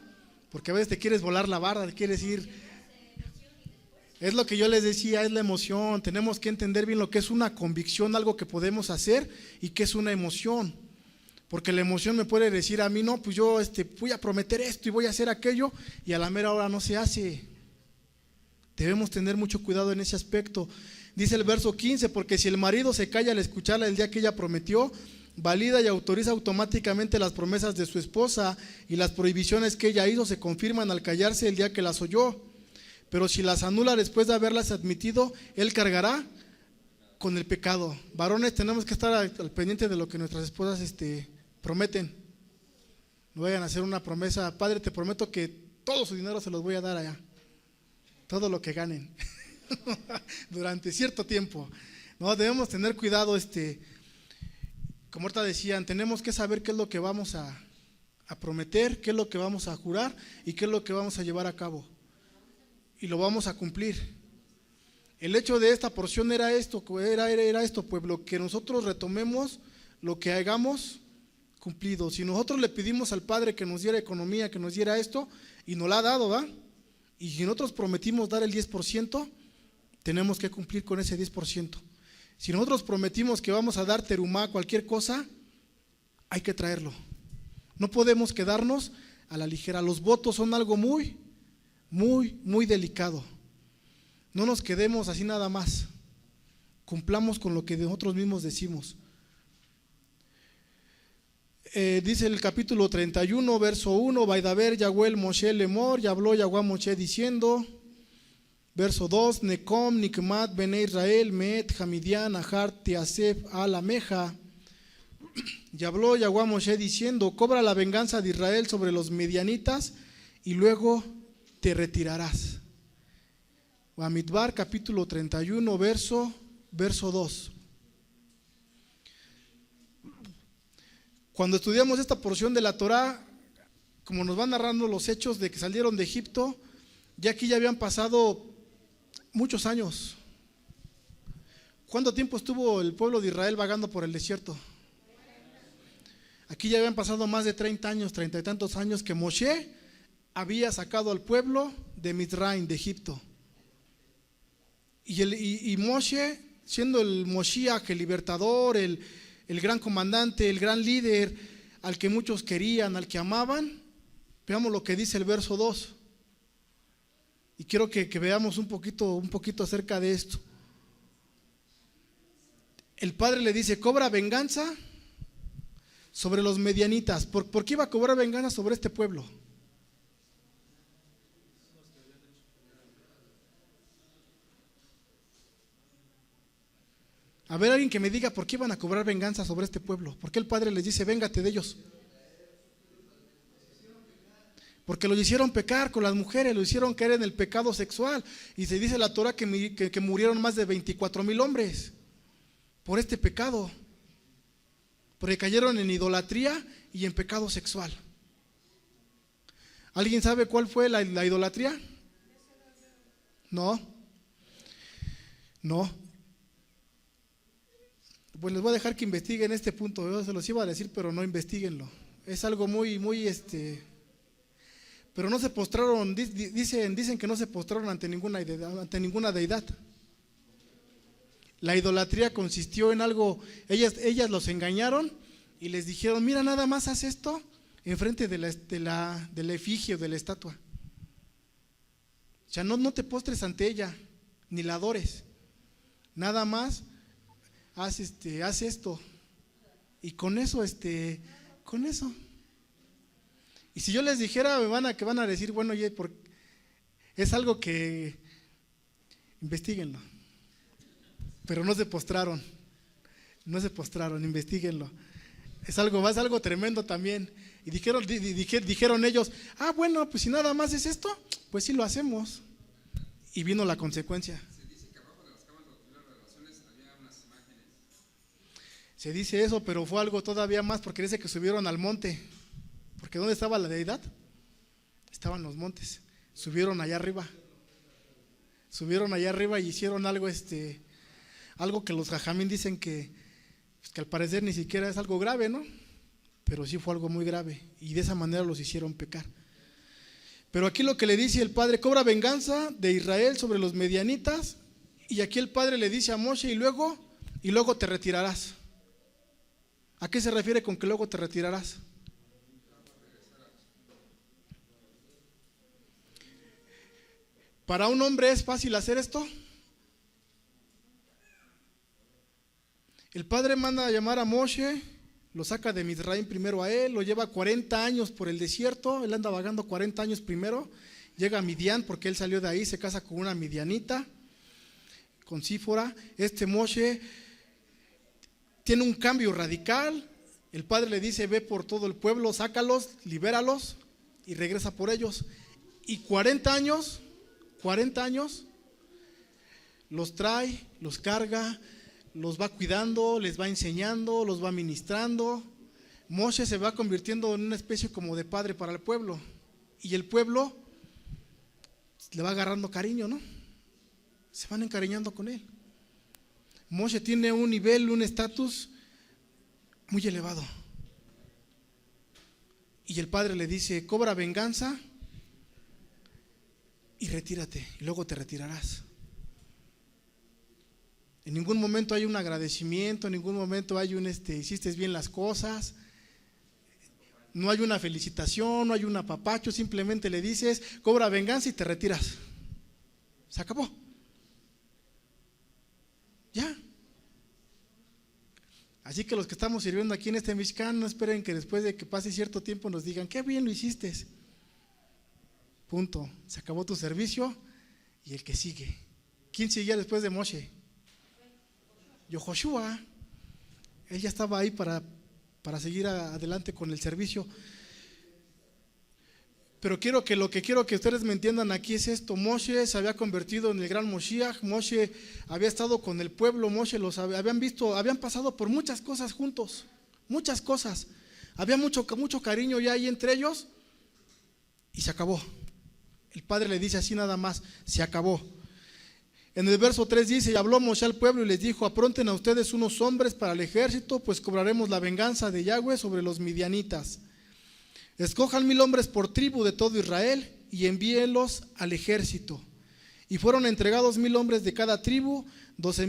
Porque a veces te quieres volar la barda, te quieres ir. Es lo que yo les decía, es la emoción. Tenemos que entender bien lo que es una convicción, algo que podemos hacer, y qué es una emoción. Porque la emoción me puede decir a mí, no, pues yo voy a prometer esto y voy a hacer aquello, y a la mera hora no se hace. Debemos tener mucho cuidado en ese aspecto. Dice el verso 15, porque si el marido se calla al escucharla el día que ella prometió, valida y autoriza automáticamente las promesas de su esposa, y las prohibiciones que ella hizo se confirman al callarse el día que las oyó. Pero si las anula después de haberlas admitido, él cargará con el pecado. Varones, tenemos que estar al pendiente de lo que nuestras esposas prometen. No vayan a hacer una promesa, padre, te prometo que todo su dinero se los voy a dar allá, todo lo que ganen durante cierto tiempo. No, debemos tener cuidado, como ahorita decían, tenemos que saber qué es lo que vamos a prometer, qué es lo que vamos a jurar y qué es lo que vamos a llevar a cabo. Y lo vamos a cumplir. El hecho de esta porción era esto, pueblo, que nosotros retomemos lo que hagamos cumplido. Si nosotros le pedimos al Padre que nos diera economía, que nos diera esto, y nos la ha dado, ¿va? Y si nosotros prometimos dar el 10%, tenemos que cumplir con ese 10%. Si nosotros prometimos que vamos a dar terumá, cualquier cosa, hay que traerlo. No podemos quedarnos a la ligera. Los votos son algo muy delicado. No nos quedemos así nada más. Cumplamos con lo que nosotros mismos decimos. Dice el capítulo 31, verso 1, Vaidaber Yahweh Moshe Lemor, y habló Yahweh a Moshe diciendo, verso 2, Necom, Nikmat, Bene Israel, Meet, Hamidian, Ahar, Teasef, Alameja. Y habló Yahweh a Moshe diciendo, cobra la venganza de Israel sobre los medianitas y luego te retirarás. Bamidbar, capítulo 31, verso 2. Cuando estudiamos esta porción de la Torah, como nos van narrando los hechos de que salieron de Egipto, ya aquí ya habían pasado muchos años. ¿Cuánto tiempo estuvo el pueblo de Israel vagando por el desierto? Aquí ya habían pasado más de 30 años, 30 y tantos años que Moshe había sacado al pueblo de Mitzrayim, de Egipto. Y Moshe, siendo el Moshiach, el libertador, el gran comandante, el gran líder, al que muchos querían, al que amaban, veamos lo que dice el verso 2. Y quiero que veamos un poquito acerca de esto. El padre le dice: cobra venganza sobre los medianitas. ¿Por qué iba a cobrar venganza sobre este pueblo? A ver, alguien que me diga por qué iban a cobrar venganza sobre este pueblo. ¿Por qué el padre les dice: véngate de ellos? Porque lo hicieron pecar con las mujeres, lo hicieron caer en el pecado sexual. Y se dice la Torah que murieron más de 24,000 hombres por este pecado, porque cayeron en idolatría y en pecado sexual. ¿Alguien sabe cuál fue la idolatría? No. Pues les voy a dejar que investiguen este punto. Yo se los iba a decir, pero no, investiguenlo. Es algo muy pero no se postraron, dicen que no se postraron ante ninguna deidad. La idolatría consistió en algo, ellas los engañaron y les dijeron: mira, nada más haz esto enfrente de la efigie o de la estatua. O sea, no te postres ante ella, ni la adores. Nada más haz esto. Y con eso, Y si yo les dijera, que van a decir: bueno, oye, es algo que investíguenlo. Pero no se postraron, investíguenlo. Es algo tremendo también. Y dijeron ellos: ah, bueno, pues si nada más es esto, pues sí lo hacemos. Y vino la consecuencia. Se dice que abajo de las camas donde tuvieron relaciones había unas imágenes. Se dice eso, pero fue algo todavía más, porque dice que subieron al monte. Porque ¿dónde estaba la deidad? Estaban los montes. Subieron allá arriba y hicieron algo algo que los jajamín dicen que al parecer ni siquiera es algo grave, ¿no? Pero sí fue algo muy grave, y de esa manera los hicieron pecar. Pero aquí lo que le dice el padre: cobra venganza de Israel sobre los medianitas. Y aquí el padre le dice a Moshe: y luego te retirarás. ¿A qué se refiere con que luego te retirarás? ¿Para un hombre es fácil hacer esto? El padre manda a llamar a Moshe, lo saca de Mitzrayim primero a él, lo lleva 40 años por el desierto. Él anda vagando 40 años primero. Llega a Midian, porque él salió de ahí, se casa con una midianita, con Sífora. Moshe tiene un cambio radical. El padre le dice: ve por todo el pueblo, sácalos, libéralos y regresa por ellos. Y 40 años los trae, los carga, los va cuidando, les va enseñando, los va ministrando. Moshe se va convirtiendo en una especie como de padre para el pueblo, y el pueblo le va agarrando cariño, ¿no? Se van encariñando con él. Moshe tiene un nivel, un estatus muy elevado, y el padre le dice: cobra venganza y retírate, y luego te retirarás. En ningún momento hay un agradecimiento, en ningún momento hay hiciste bien las cosas, no hay una felicitación, no hay un apapacho. Simplemente le dices: cobra venganza y te retiras. Se acabó. Ya. Así que los que estamos sirviendo aquí en este Mishkan, no esperen que después de que pase cierto tiempo nos digan: qué bien lo hiciste. Punto. Se acabó tu servicio y el que sigue. ¿Quién seguía después de Moshe? Yoshua. Él ya estaba ahí para seguir adelante con el servicio. Pero lo que quiero que ustedes me entiendan aquí es esto: Moshe se había convertido en el gran Moshiach. Moshe había estado con el pueblo. Moshe habían pasado por muchas cosas juntos, muchas cosas. Había mucho cariño ya ahí entre ellos, y se acabó. El padre le dice así nada más: se acabó. En el verso 3 dice: y habló Moshe al pueblo y les dijo: apronten a ustedes unos hombres para el ejército, pues cobraremos la venganza de Yahweh sobre los midianitas. Escojan 1000 hombres por tribu de todo Israel y envíenlos al ejército. Y fueron entregados 1000 hombres de cada tribu, 12,000